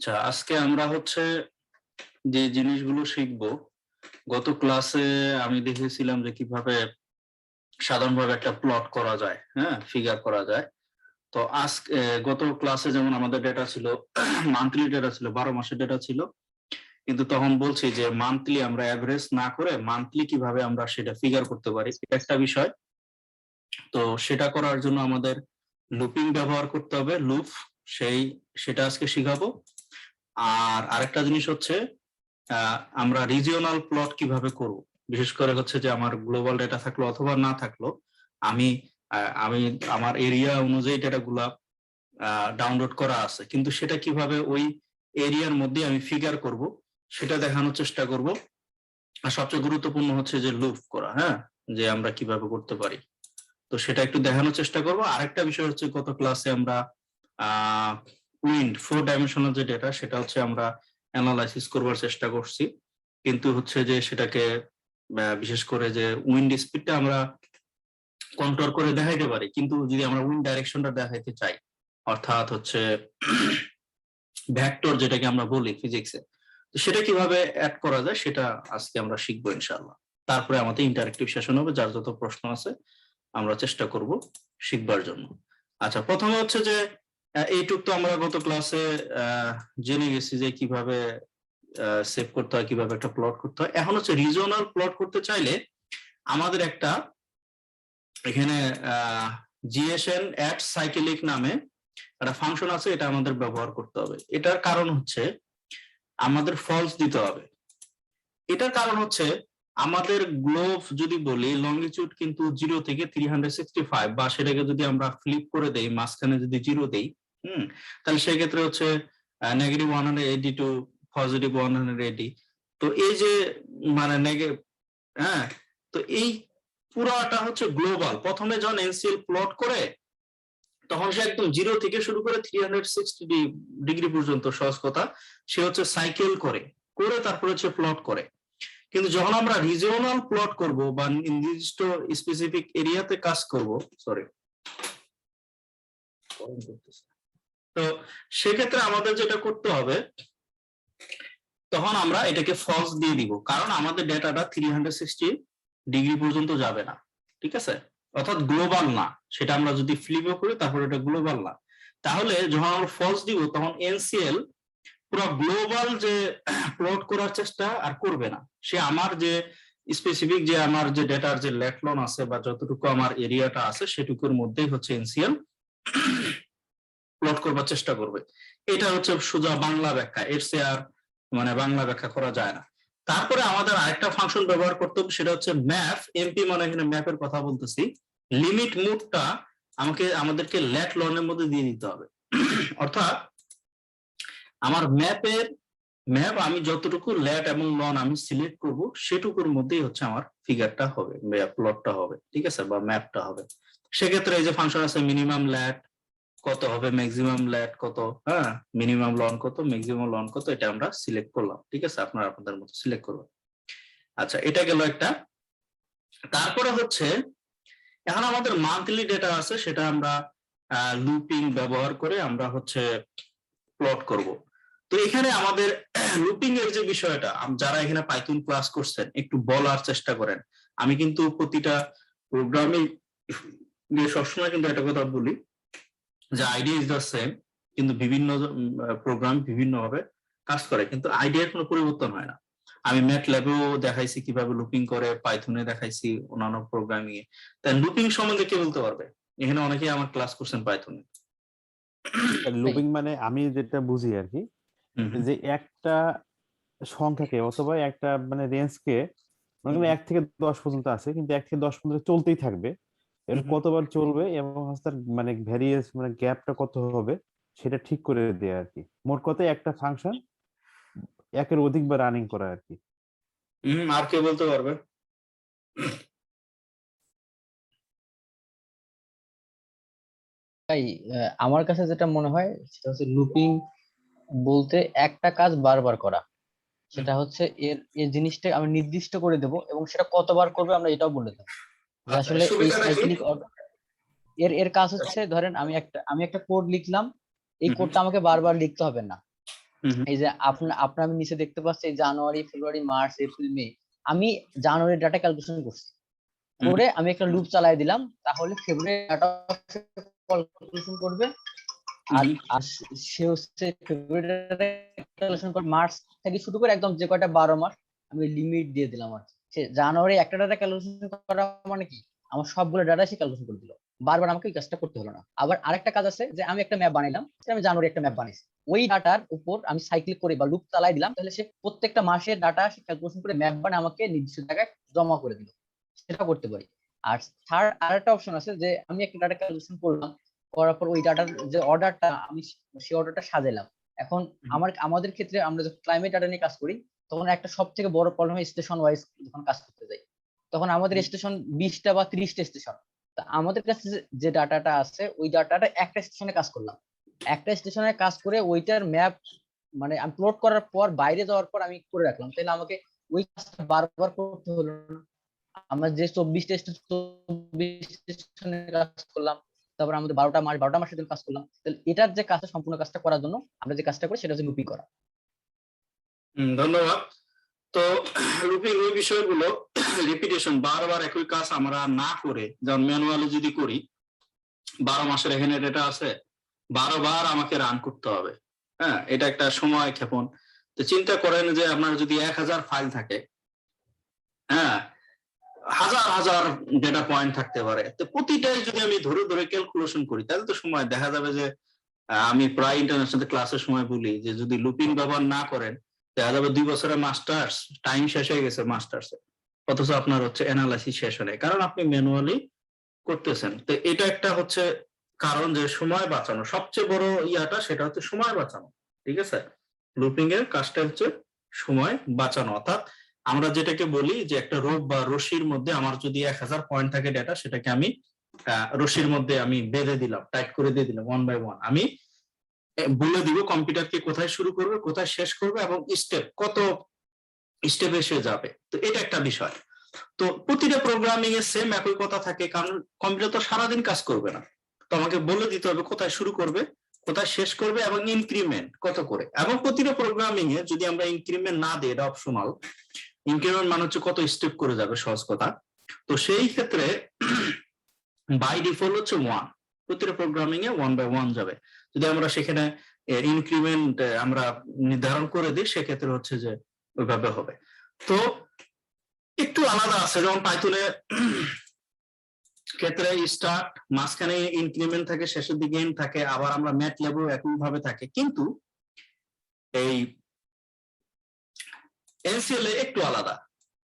আচ্ছা, আজকে আমরা যে জিনিসগুলো শিখবো, গত ক্লাসে আমি দেখেছিলাম যে কিভাবে সাধারণভাবে একটা প্লট করা যায়, হ্যাঁ, ফিগার করা যায়। তো আজকে গত ক্লাসে যেমন আমাদের ডেটা ছিল মান্থলি ডেটা ছিল, 12 মাসের ডেটা ছিল, কিন্তু তখন বলছি যে মান্থলি আমরা অ্যাভারেজ না করে মান্থলি কিভাবে আমরা সেটা ফিগার করতে পারি, এটা একটা বিষয়। তো সেটা করার জন্য আমাদের লুপিং ব্যবহার করতে হবে, লুপ, সেটা আজকে শিখাবো। আর আরেকটা জিনিস আমরা রিজিওনাল প্লট কিভাবে করব, বিশেষ করে যে আমার গ্লোবাল ডেটা থাকলো অথবা না থাকলো, আমি আমি আমার এরিয়া অনুযায়ী ডেটাগুলা ডাউনলোড করা আছে, কিন্তু সেটা কিভাবে ওই এরিয়ার মধ্যে আমি ফিগার করব সেটা দেখানোর চেষ্টা করব। আর সবচেয়ে গুরুত্বপূর্ণ যে লুপ করা, হ্যাঁ, যে আমরা কিভাবে করতে পারি, তো সেটা একটু দেখানোর চেষ্টা করব। আরেকটা বিষয় গত ক্লাসে আমরা উইন্ড 4 ডাইমেনশনাল যে ডেটা, সেটা আমরা অ্যানালাইসিস করবার চেষ্টা করছি, কিন্তু যে সেটাকে বিশেষ করে যে উইন্ড স্পিডটা আমরা কন্ট্রোল করে দেখাইতে পারি, কিন্তু যদি আমরা উইন্ড ডাইরেকশনটা দেখাইতে চাই, অর্থাৎ ভেক্টর যেটাকে আমরা বলি ফিজিক্সে, তো সেটা কিভাবে অ্যাড করা যায় সেটা আজকে আমরা শিখবো ইনশাআল্লাহ। তারপরে আমাদের ইন্টারেক্টিভ সেশন হবে, যার যত প্রশ্ন আছে আমরা চেষ্টা করব শিখবার জন্য। আচ্ছা, প্রথমে যে এইটুক তো আমরা গত ক্লাসে জেনে গেছি যে কিভাবে সেভ করতে হয়, কিভাবে একটা প্লট করতে হয়। এখন রিজিওনাল প্লট করতে চাইলে আমাদের একটা এখানে জিএসএন অ্যাট সাইকেলিক নামে একটা ফাংশন আছে, এটা আমাদের ব্যবহার করতে হবে। এটার কারণ আমাদের ফলস দিতে হবে। এটার কারণ আমাদের গ্লোব যদি বলি লংগিটিউড কিন্তু 0 থেকে 365, বা সেটাকে যদি আমরা ফ্লিপ করে দেই, মাঝখানে যদি 0 দেই, তাহলে সেক্ষেত্রে -180 টু +180। তো এই যে মানে হ্যাঁ, তো এই পুরাটা গ্লোবাল। প্রথমে যখন এনসিএল প্লট করে তখন সে একদম 0 থেকে শুরু করে 360 ডিগ্রি পর্যন্ত, সহজ কথা, সে সাইকেল করে তারপরে প্লট করে। কিন্তু যখন আমরা রিজিওনাল প্লট করব বা নির্দিষ্ট স্পেসিফিক এরিয়াতে কাজ করব, তো সেক্ষেত্রে আমাদের যেটা করতে হবে, তখন আমরা এটাকে ফলস দিয়ে দিব, কারণ আমাদের ডেটাটা 360 ডিগ্রি পর্যন্ত যাবে না, ঠিক আছে, অর্থাৎ গ্লোবাল না। সেটা আমরা যদি ফ্লিপও করি তারপর এটা গ্লোবাল না। তাহলে যখন আমরা ফলস দিব তখন এনসিএল পুরো গ্লোবাল যে প্লট করার চেষ্টা আর করবে না। সে আমার যে স্পেসিফিক যে আমার যে ডেটার যে ল্যাটলন আছে বা যতটুকু আমার এরিয়াটা আছে সেটুকুর মধ্যেই এনসিএল প্লট করবার চেষ্টা করবে। এটা সোজা বাংলা ব্যাখ্যা, এর চেয়ে আর বাংলা ব্যাখ্যা করা যায় না। তারপরে আমাদের আরেকটা ফাংশন ব্যবহার করতে হবে, সেটা ম্যাপ। এমপি মানে এখানে ম্যাপের কথা বলতেছি। লিমিট মুডটা আমাদেরকে ল্যাটলনের মধ্যে দিয়ে দিতে হবে। অর্থাৎ আমার ম্যাপ আমি যতটুকু ল্যাট এবং লন আমি সিলেক্ট করব সেটুকুর মধ্যেই আমার ফিগারটা হবে, প্লটটা হবে, ঠিক আছে, বা ম্যাপটা হবে। সেক্ষেত্রে এই যে ফাংশন আছে মিনিমাম ল্যাট কত হবে, ম্যাক্সিমাম ল্যাট কত, হ্যাঁ, মিনিমাম লন কত, ম্যাক্সিমাম লন কত, এটা আমরা সিলেক্ট করলাম, ঠিক আছে, আপনারা আপনাদের মতো সিলেক্ট করবেন। আচ্ছা, এটা গেল একটা। তারপরে এখন আমাদের মান্থলি ডেটা আছে, সেটা আমরা লুপিং ব্যবহার করে আমরা প্লট করব। তো এখানে আমাদের লুপিং এর যে বিষয়টা, যারা এখানে পাইথন ক্লাস করছেন একটু বলার চেষ্টা করেন। আমি কিন্তু প্রতিটা প্রোগ্রামে সবসময় কিন্তু একটা কথা বলি যে আইডিয়া ইজ দ্য সেম, কিন্তু বিভিন্ন প্রোগ্রাম বিভিন্ন ভাবে কাজ করে, কিন্তু আইডিয়ার কোনো পরিবর্তন হয় না। আমি ম্যাটল্যাবেও দেখাইছি কিভাবে লুপিং করে, পাইথনে দেখাইছি, অন্যান্য প্রোগ্রামিং এ। তাই লুপিং সম্বন্ধে কে বলতে পারবে? এখানে অনেকেই আমার ক্লাস করছেন পাইথনে। লুপিং মানে আমি যেটা বুঝি আর কি, যে একটা সংখ্যাকে অথবা একটা রেঞ্জকে, মনে করেন 1 থেকে 10 পর্যন্ত আছে, কিন্তু 1 থেকে 10 পর্যন্ত চলতেই থাকবে। এর কতবার চলবে এবং তার ভ্যারিয়েন্স গ্যাপটা কত হবে সেটা ঠিক করে দেয় আর কি। মোট কথায় একটা ফাংশন একের অধিকবার রানিং করা আর কি। আর কে বলতে পারবে? তাই আমার কাছে যেটা মনে হয় সেটা হচ্ছে লুপিং বলতে একটা কাজ বারবার করা। সেটা হচ্ছে এর জিনিসটা আমি নির্দিষ্ট করে দেব এবং সেটা কতবার করবে আমরা এটাও বলে দেবো। আসলে এই সাইক্লিক এর কাজ হচ্ছে, ধরেন আমি একটা কোড লিখলাম, এই কোডটা আমাকে বারবার লিখতে হবে না। এই যে আপনার আমি নিচে দেখতে পাচ্ছি জানুয়ারি, ফেব্রুয়ারি, মার্চ, এপ্রিল, মে, আমি জানুয়ারি ডাটা ক্যালকুলেশন করছি, করে আমি একটা লুপ চালাই দিলাম, তাহলে ফেব্রুয়ারি ডাটা ক্যালকুলেশন করবে, আর সে হচ্ছে ফেব্রুয়ারি ডাটা ক্যালকুলেশন করে মার্চ থেকে শুরু করে একদম যে কয়টা 12 মাস আমি লিমিট দিয়ে দিলাম আর কি। সে জানুয়ারি একটা ডাটা ক্যালকুলেশন করা মানে কি আমার সবগুলো ডাটা সে ক্যালকুলেশন করে দিল, বারবার আমাকে এই কাজটা করতে হলো না। আবার আরেকটা কাজ আছে যে আমি একটা ম্যাপ বানাইলাম, আমি জানুয়ারি একটা ম্যাপ বানাইছি, ওই ডাটার উপর আমি সাইক্লিক করে বা লুপ চালাই দিলাম, তাহলে সে প্রত্যেকটা মাসের ডাটা সে ক্যালকুলেশন করে ম্যাপ বানিয়ে আমাকে নির্দিষ্ট জায়গায় জমা করে দিল, সেটা করতে পারি। আর থার্ড আরেকটা অপশন আছে যে আমি একটা ডাটা ক্যালকুলেশন করলাম, করার পর ওই ডাটার যে অর্ডারটা আমি সেই অর্ডারটা সাজাইলাম। এখন আমাদের ক্ষেত্রে আমরা যখন ক্লাইমেট ডাটা নিয়ে কাজ করি, তখন একটা সব থেকে বড় প্রবলেম হয় স্টেশন ওয়াইজ যখন কাজ করতে যাই, তখন আমাদের স্টেশন 20টা বা 30টা স্টেশন, তা আমাদের কাছে যে ডাটাটা আছে ওই ডাটাটা একটা স্টেশনে কাজ করলাম, একটা স্টেশনে কাজ করে ওইটার ম্যাপ মানে আমি প্লট করার পর বাইরে যাওয়ার পর আমি করে রাখলাম, তাহলে আমাকে ওই কাজটা বারবার করতে হলো না। আমরা যে 24টা স্টেশনে কাজ করলাম, তারপর আমাদের 12টা মাসের জন্য কাজ করলাম, তাহলে এটার যে কাজটা সম্পূর্ণ কাজটা করার জন্য আমরা যে কাজটা করি সেটা হচ্ছে লুপিং করা। ধন্যবাদ। তো লুপিং ওই বিষয়গুলো রিপিটেশন, বারবার একই কাজ আমরা না করে, যেমন ম্যানুয়ালি যদি করি 12 মাসের এখানে ডেটা আছে, 12 বার আমাকে রান করতে হবে। হ্যাঁ, এটা একটা সময় ক্ষেপণ। তো চিন্তা করেন যে আপনার যদি 1000 ফাইল থাকে, হ্যাঁ, হাজার হাজার ডেটা পয়েন্ট থাকতে পারে, তো প্রতিটাই যদি আমি ধরে ধরে ক্যালকুলেশন করি, তাহলে তো সময় দেখা যাবে যে আমি প্রায় ইন্টারন্যাশনাল ক্লাসের সময় বলি যে যদি লুপিং ব্যবহার না করেন, দেখা যাবে 2 বছরের মাস্টার্স টাইম শেষ হয়ে গেছে মাস্টার্স, অথচ আপনার হচ্ছে অ্যানালাইসিস শেষ হয়, কারণ আপনি ম্যানুয়ালি করতেছেন। তো এটা একটা হচ্ছে কারণ যে সময় বাঁচানো সবচেয়ে বড় ইয়াটা, সেটা হচ্ছে সময় বাঁচানো। ঠিক আছে, লুপিং এর কাজটা হচ্ছে সময় বাঁচানো, অর্থাৎ আমরা যেটাকে বলি যে একটা রোপ বা রশির মধ্যে আমার যদি 1000 পয়েন্ট থাকে ডেটা, সেটাকে আমি রশির মধ্যে আমি বেঁধে দিলাম, টাইট করে দিয়ে দিলাম 1 বাই 1, আমি বলে দিব কম্পিউটারকে কোথায় শুরু করবে, কোথায় শেষ করবে, এবং স্টেপ কত স্টেপে সে যাবে। তো এটা একটা বিষয়। তো প্রতিটা প্রোগ্রামিং এ সেম একই কথা থাকে, কারণ কম্পিউটার তো সারাদিন কাজ করবে না, তো আমাকে বলে দিতে হবে কোথায় শুরু করবে, কোথায় শেষ করবে, এবং ইনক্রিমেন্ট কত করে। এবং প্রতিটা প্রোগ্রামিং এ যদি আমরা ইনক্রিমেন্ট না দিই, এটা অপশনাল, ইনক্রিমেন্ট মানে হচ্ছে কত স্টেপ করে যাবে, সহজ কথা। তো সেই ক্ষেত্রে বাই ডিফল্ট হচ্ছে 1, প্রতিটা প্রোগ্রামিং এ 1 বাই 1 যাবে। যদি আমরা সেখানে ইনক্রিমেন্ট আমরা নির্ধারণ করে দিই, সেক্ষেত্রে হচ্ছে যে ওইভাবে হবে। তো একটু আলাদা আছে, যেমন পাইথনে ক্ষেত্রে স্টার্ট, মাঝখানে ইনক্রিমেন্ট থাকে, শেষের দিকে এন্ড থাকে, আবার আমরা ম্যাটল্যাবও একই ভাবে থাকে, কিন্তু এই এনসিএল এ একটু আলাদা,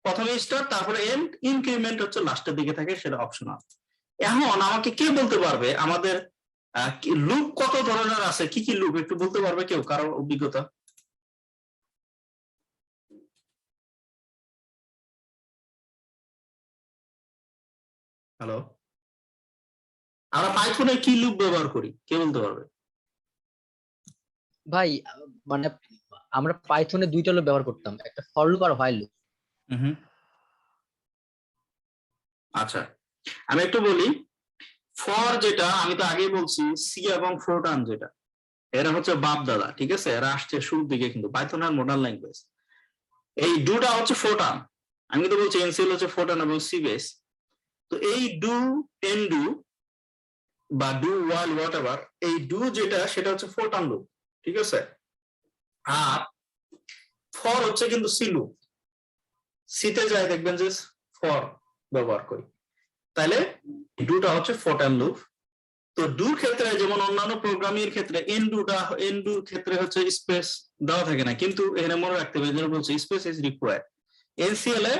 প্রথমে স্টার্ট তারপরে এন্ড, ইনক্রিমেন্ট হচ্ছে লাস্টের দিকে থাকে, সেটা অপশনাল। এখন আমাকে কে বলতে পারবে আমাদের লুপ কত ধরনের আছে, কি কি লুপ একটু বলতে পারবে কেউ, কারো অভিজ্ঞতা? হ্যালো, আমরা পাইথনে কি লুপ ব্যবহার করি, কে বলতে পারবে? ভাই মানে আমরা পাইথনে 2টা লুপ ব্যবহার করতাম, একটা ফর লুপ আর হোয়াইল লুপ। আচ্ছা, আমি একটু বলি। ফর যেটা আমি তো আগেই বলছি, সি এবং ফোরটান যেটা, এরা হচ্ছে বাপ দাদা, ঠিক আছে, এরা আসছে শুরুর দিকে, কিন্তু পাইথন আর মডার্ন ল্যাঙ্গুয়েজ। এই ডুটা হচ্ছে ফোরটান, আমি তো বলছি এনসিএল হচ্ছে ফোরটান এবং সি বেস। তো এই ডু, এন ডু বা ডু ওয়াইল হোয়াট এভার, এই ডু যেটা সেটা হচ্ছে ফোরটান লুপ, ঠিক আছে। আর ফর হচ্ছে কিন্তু সি লুপ, সিতে যাই দেখবেন যে ফর ব্যবহার করি, তাহলে ডুটা হচ্ছে ফোরটান লুপ। তো ডুর ক্ষেত্রে যেমন অন্যান্য প্রোগ্রামিং এর ক্ষেত্রে এন ডুর ক্ষেত্রে হচ্ছে স্পেস দেওয়া থাকে না, কিন্তু এখানে মনে রাখতে হবে যেটা বলছে space is required. NCL A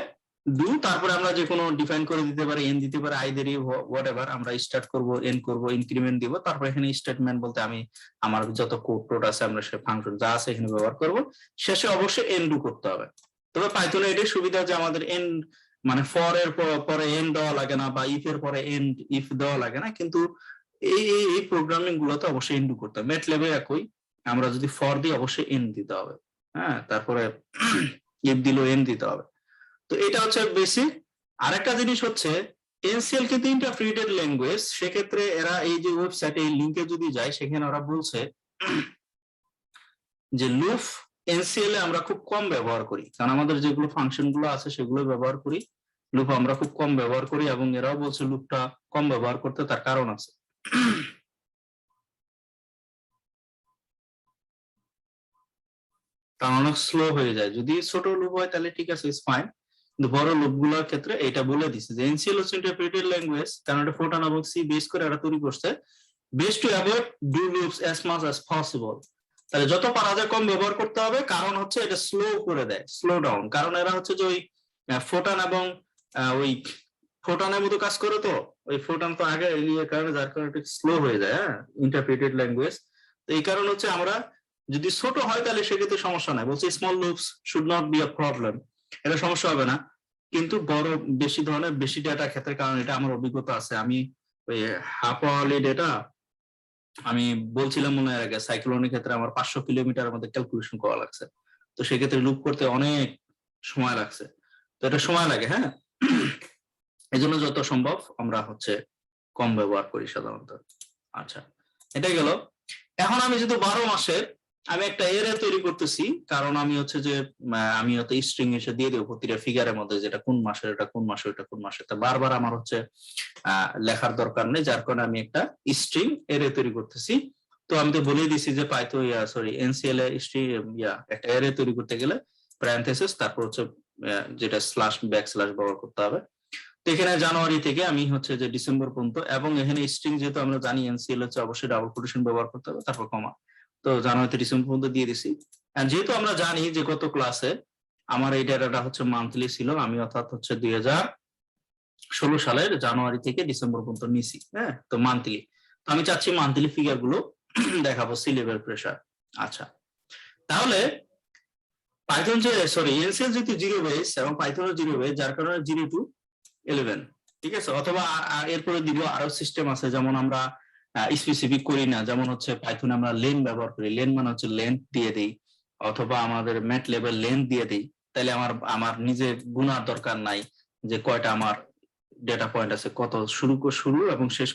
do, তারপরে আমরা যে কোনো ডিফাইন করে দিতে পারি, এন দিতে পারি, আই দেরি হোয়াট এভার, আমরা স্টার্ট করব, এন করব, ইনক্রিমেন্ট দিব, তারপর এখানে স্টেটমেন্ট বলতে আমি আমার যত কোড আছে আমরা সে ফাংশন যা আছে এখানে ব্যবহার করব, শেষে অবশ্যই এন ডু করতে হবে। তবে পাইথনে এটাই সুবিধা যে আমাদের এন মানে ফর এর পরে এন দেওয়া লাগে না, বা ইফ এর পরে এন ইফ দেওয়া লাগে না, কিন্তু এই প্রোগ্রামিং গুলোতে অবশ্যই এন্ড করতে হবে। ম্যাটল্যাবে একই, আমরা যদি ফর দিই অবশ্যই এন্ড দিতে হবে, হ্যাঁ, তারপরে ইফ দিলেও এন্ড দিতে হবে। তো এটা হচ্ছে বেসিক। আরেকটা জিনিস হচ্ছে এনসিএল কিন্তু ইন্টারপ্রিটেড ল্যাঙ্গুয়েজ, সেক্ষেত্রে এরা এই যে ওয়েবসাইটে এই লিংকে যদি যায়, সেখানে ওরা বলছে যে লুপ এনসিএল এ আমরা খুব কম ব্যবহার করি, কারণ আমাদের যেগুলো ফাংশন গুলো আছে সেগুলো ব্যবহার করি, লুপ আমরা খুব কম ব্যবহার করি, এবং এরাও বলছে লুপটা কম ব্যবহার করতে, তার কারণ আছে। কারণ অনেক স্লো হয়ে যায়। যদি ছোট লুপ হয় তাহলে ঠিক আছে, ইটস ফাইন, কিন্তু বড় লুপ গুলোর ক্ষেত্রে এটা বলে দিছে যে এনসিএল হচ্ছে ইন্টারপ্রেটেড ল্যাঙ্গুয়েজ, কারণ এটা ফোরটান এবং সি বেস করে এটা তৈরি করছে, base to avoid do loops as much as possible. তাহলে যত পারা যায় কম ব্যবহার করতে হবে, কারণ হচ্ছে এটা স্লো করে দেয়, স্লো ডাউন, কারণ এরা হচ্ছে যে ওই ফোরটান এবং ওই ফোরটানের মতো কাজ করে, তো ওই ফোরটান তো আগে ইয়ে কারণে, যার কারণে এটা স্লো হয়ে যায়। হ্যাঁ, ইন্টারপ্রেটেড ল্যাঙ্গুয়েজ, তো এই কারণ হচ্ছে আমরা যদি ছোট হয় তাহলে সেক্ষেত্রে সমস্যা নাই, বলছে small loops should not be a problem, এটা সমস্যা হবে না। কিন্তু বড় বেশি ধরনের বেশি ডেটা ক্ষেত্রে, কারণ এটা আমার অভিজ্ঞতা আছে, আমি ওই হাফ আওয়ারলি ডেটা আমি বলছিলাম মনে হয় আগে, সাইক্লোনের ক্ষেত্রে আমার 500 কিলোমিটার মধ্যে ক্যালকুলেশন করা লাগছে, তো সেক্ষেত্রে লুপ করতে অনেক সময় লাগছে, তো এটা সময় লাগে। হ্যাঁ, এই জন্য যত সম্ভব আমরা হচ্ছে কম ব্যবহার করি সাধারণত। আচ্ছা, এটাই গেল। এখন আমি যেহেতু 12 মাসের আমি একটা এরে তৈরি করতেছি, কারণ আমি হচ্ছে যে আমি হয়তো স্ট্রিং এসে দিয়ে দেবো প্রতিটা ফিগারের মধ্যে, যেটা কোন মাসের, এটা কোন মাসে, এটা কোন মাসে, তা বারবার আমার হচ্ছে লেখার দরকার নেই, যার কারণে আমি একটা স্ট্রিং এরে তৈরি করতেছি। তো আমি তো বলেই দিছি যে পাইথন এনসিএল এ স্ট্রিং একটা এরে তৈরি করতে গেলে প্যারেনথেসিস, তারপর হচ্ছে যেটা স্ল্যাশ ব্যাক স্ল্যাশ ব্যবহার করতে হবে। তো এখানে জানুয়ারি থেকে আমি হচ্ছে যে ডিসেম্বর পর্যন্ত, এবং এখানে স্ট্রিং যেহেতু আমরা জানি এনসিএল হচ্ছে অবশ্যই ডাবল কোটেশন ব্যবহার করতে হবে, তারপর কমা, তো জানুয়ারি থেকে ডিসেম্বর পর্যন্ত দিয়ে দিছি। যেহেতু আমরা জানি যে গত ক্লাসে আমার এই ডেটাটা হচ্ছে মান্থলি ছিল, আমি অর্থাৎ হচ্ছে 2016 সালের জানুয়ারি থেকে ডিসেম্বর পর্যন্ত নিছি। হ্যাঁ, তো মান্থলি, তো আমি চাচ্ছি মান্থলি ফিগার গুলো দেখাবো, সি লেভেল প্রেসার। আচ্ছা, তাহলে পাইথন যে এনসিএল যেহেতু 0 বেস এবং পাইথনও 0 বেস, যার কারণে 0 to 11, ঠিক আছে। অথবা এরপরে দিব আরো সিস্টেম আছে, যেমন আমরা স্পেসিফিক করি না, যেমন হচ্ছে পাইথনে আমরা লেন ব্যবহার করি, লেন মানে হচ্ছে লেন্থ দিয়ে দেই, অথবা আমাদের ম্যাট লেভেল লেন্থ দিয়ে দেই, তাহলে আমার নিজে গুণার দরকার নাই যে কয়টা আমার ডেটা পয়েন্ট আছে, কত শুরু এবং শেষ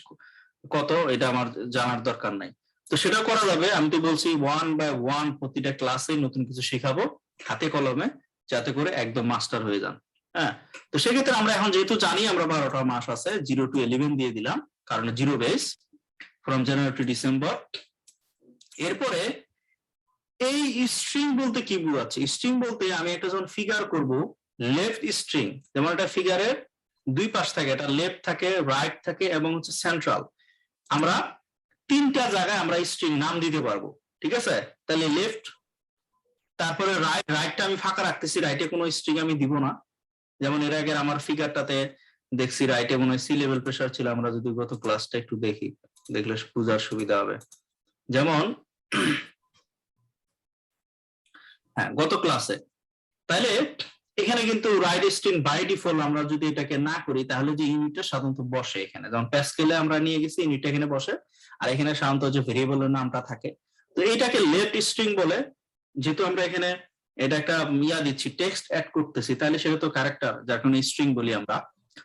কত, এটা আমার জানার দরকার নাই। তো সেটা করা যাবে, আমি তো বলছি 1 by 1 প্রতিটা ক্লাসে নতুন কিছু শেখাবো হাতে কলমে, যাতে করে একদম মাস্টার হয়ে যান। হ্যাঁ, তো সেক্ষেত্রে আমরা এখন যেহেতু জানি আমরা 12টা মাস আছে, 0 to 11 দিয়ে দিলাম, কারণ 0 base form January to December. এরপরে এই স্ট্রিং বলতে কি বোঝাচ্ছে? স্ট্রিং বলতে আমি একটা যখন ফিগার করব, লেফট স্ট্রিং, যেমন একটা ফিগারের দুই পাশ থাকে, এটা লেফট থাকে, রাইট থাকে এবং হচ্ছে সেন্ট্রাল, আমরা 3টা জায়গায় আমরা স্ট্রিং নাম দিতে পারবো, ঠিক আছে। তাহলে লেফট, তারপরে রাইটটা আমি ফাঁকা রাখতেছি, রাইটে কোনো স্ট্রিং আমি দিব না, যেমন এর আগে আমার ফিগারটাতে দেখছি রাইটে মনে হয় সি লেভেল প্রেসার ছিল, আমরা যদি গত ক্লাসটা একটু দেখি, দেখলে বুঝার সুবিধা হবে। যেমন হ্যাঁ, গত ক্লাসে, তাহলে এখানে কিন্তু রাইট স্ট্রিং বাই ডিফল্ট আমরা যদি এটাকে না করি, তাহলে যে ইউনিটটা সাধারণত বসে এখানে, যেমন প্যাসকেলে আমরা নিয়ে গেছি, ইউনিটটা এখানে বসে, আর এখানে সাধারণত যে ভেরিয়েবলের নামটা থাকে, তো এটাকে লেফট স্ট্রিং বলে। যেহেতু আমরা এখানে এটা একটা দিচ্ছি, টেক্সট অ্যাড করতেছি, তাহলে সেটা তো ক্যারেক্টার, যার কারণে স্ট্রিং বলি আমরা।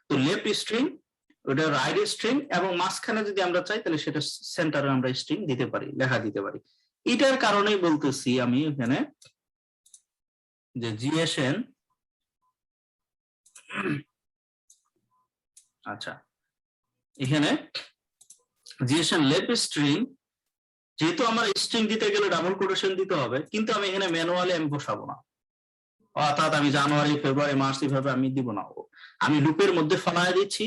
তো লেফট স্ট্রিং, ওটা রাইট স্ট্রিং, এবং মাঝখানে যদি আমরা চাই তাহলে সেটা সেন্টারে আমরা স্ট্রিং দিতে পারি, লেখা দিতে পারি। এটার কারণেই বলতেছি আমি এখানে যে জিএসএন, আচ্ছা এখানে জিএসএন লেফট স্ট্রিং, যেহেতু আমার স্ট্রিং দিতে গেলে ডাবল কোটেশন দিতে হবে, কিন্তু আমি এখানে ম্যানুয়ালি আমি বসাবো না, অর্থাৎ আমি জানুয়ারি ফেব্রুয়ারি মার্চ এইভাবে আমি দিব না, আমি লুপের মধ্যে ফলায় দিচ্ছি,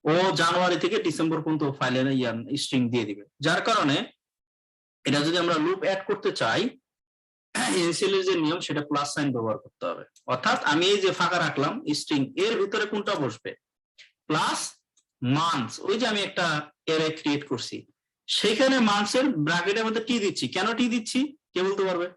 ও জানুয়ারি থেকে ডিসেম্বর পর্যন্ত ফাইলে স্ট্রিং দিয়ে দিবে। যার কারণে এটা যদি আমরা লুপ অ্যাড করতে চাই, এনসিএল এর যে নিয়ম সেটা প্লাস সাইন ব্যবহার করতে হবে, অর্থাৎ আমি এই যে ফাঁকা রাখলাম স্ট্রিং, এর ভিতরে কোনটা বসবে, প্লাস মান্থস, ওই যে আমি একটা এরে ক্রিয়েট করছি, সেখানে মান্থসের ব্র্যাকেটের মধ্যে টি দিচ্ছি। কেন টি দিচ্ছি কে বলতে পারবে?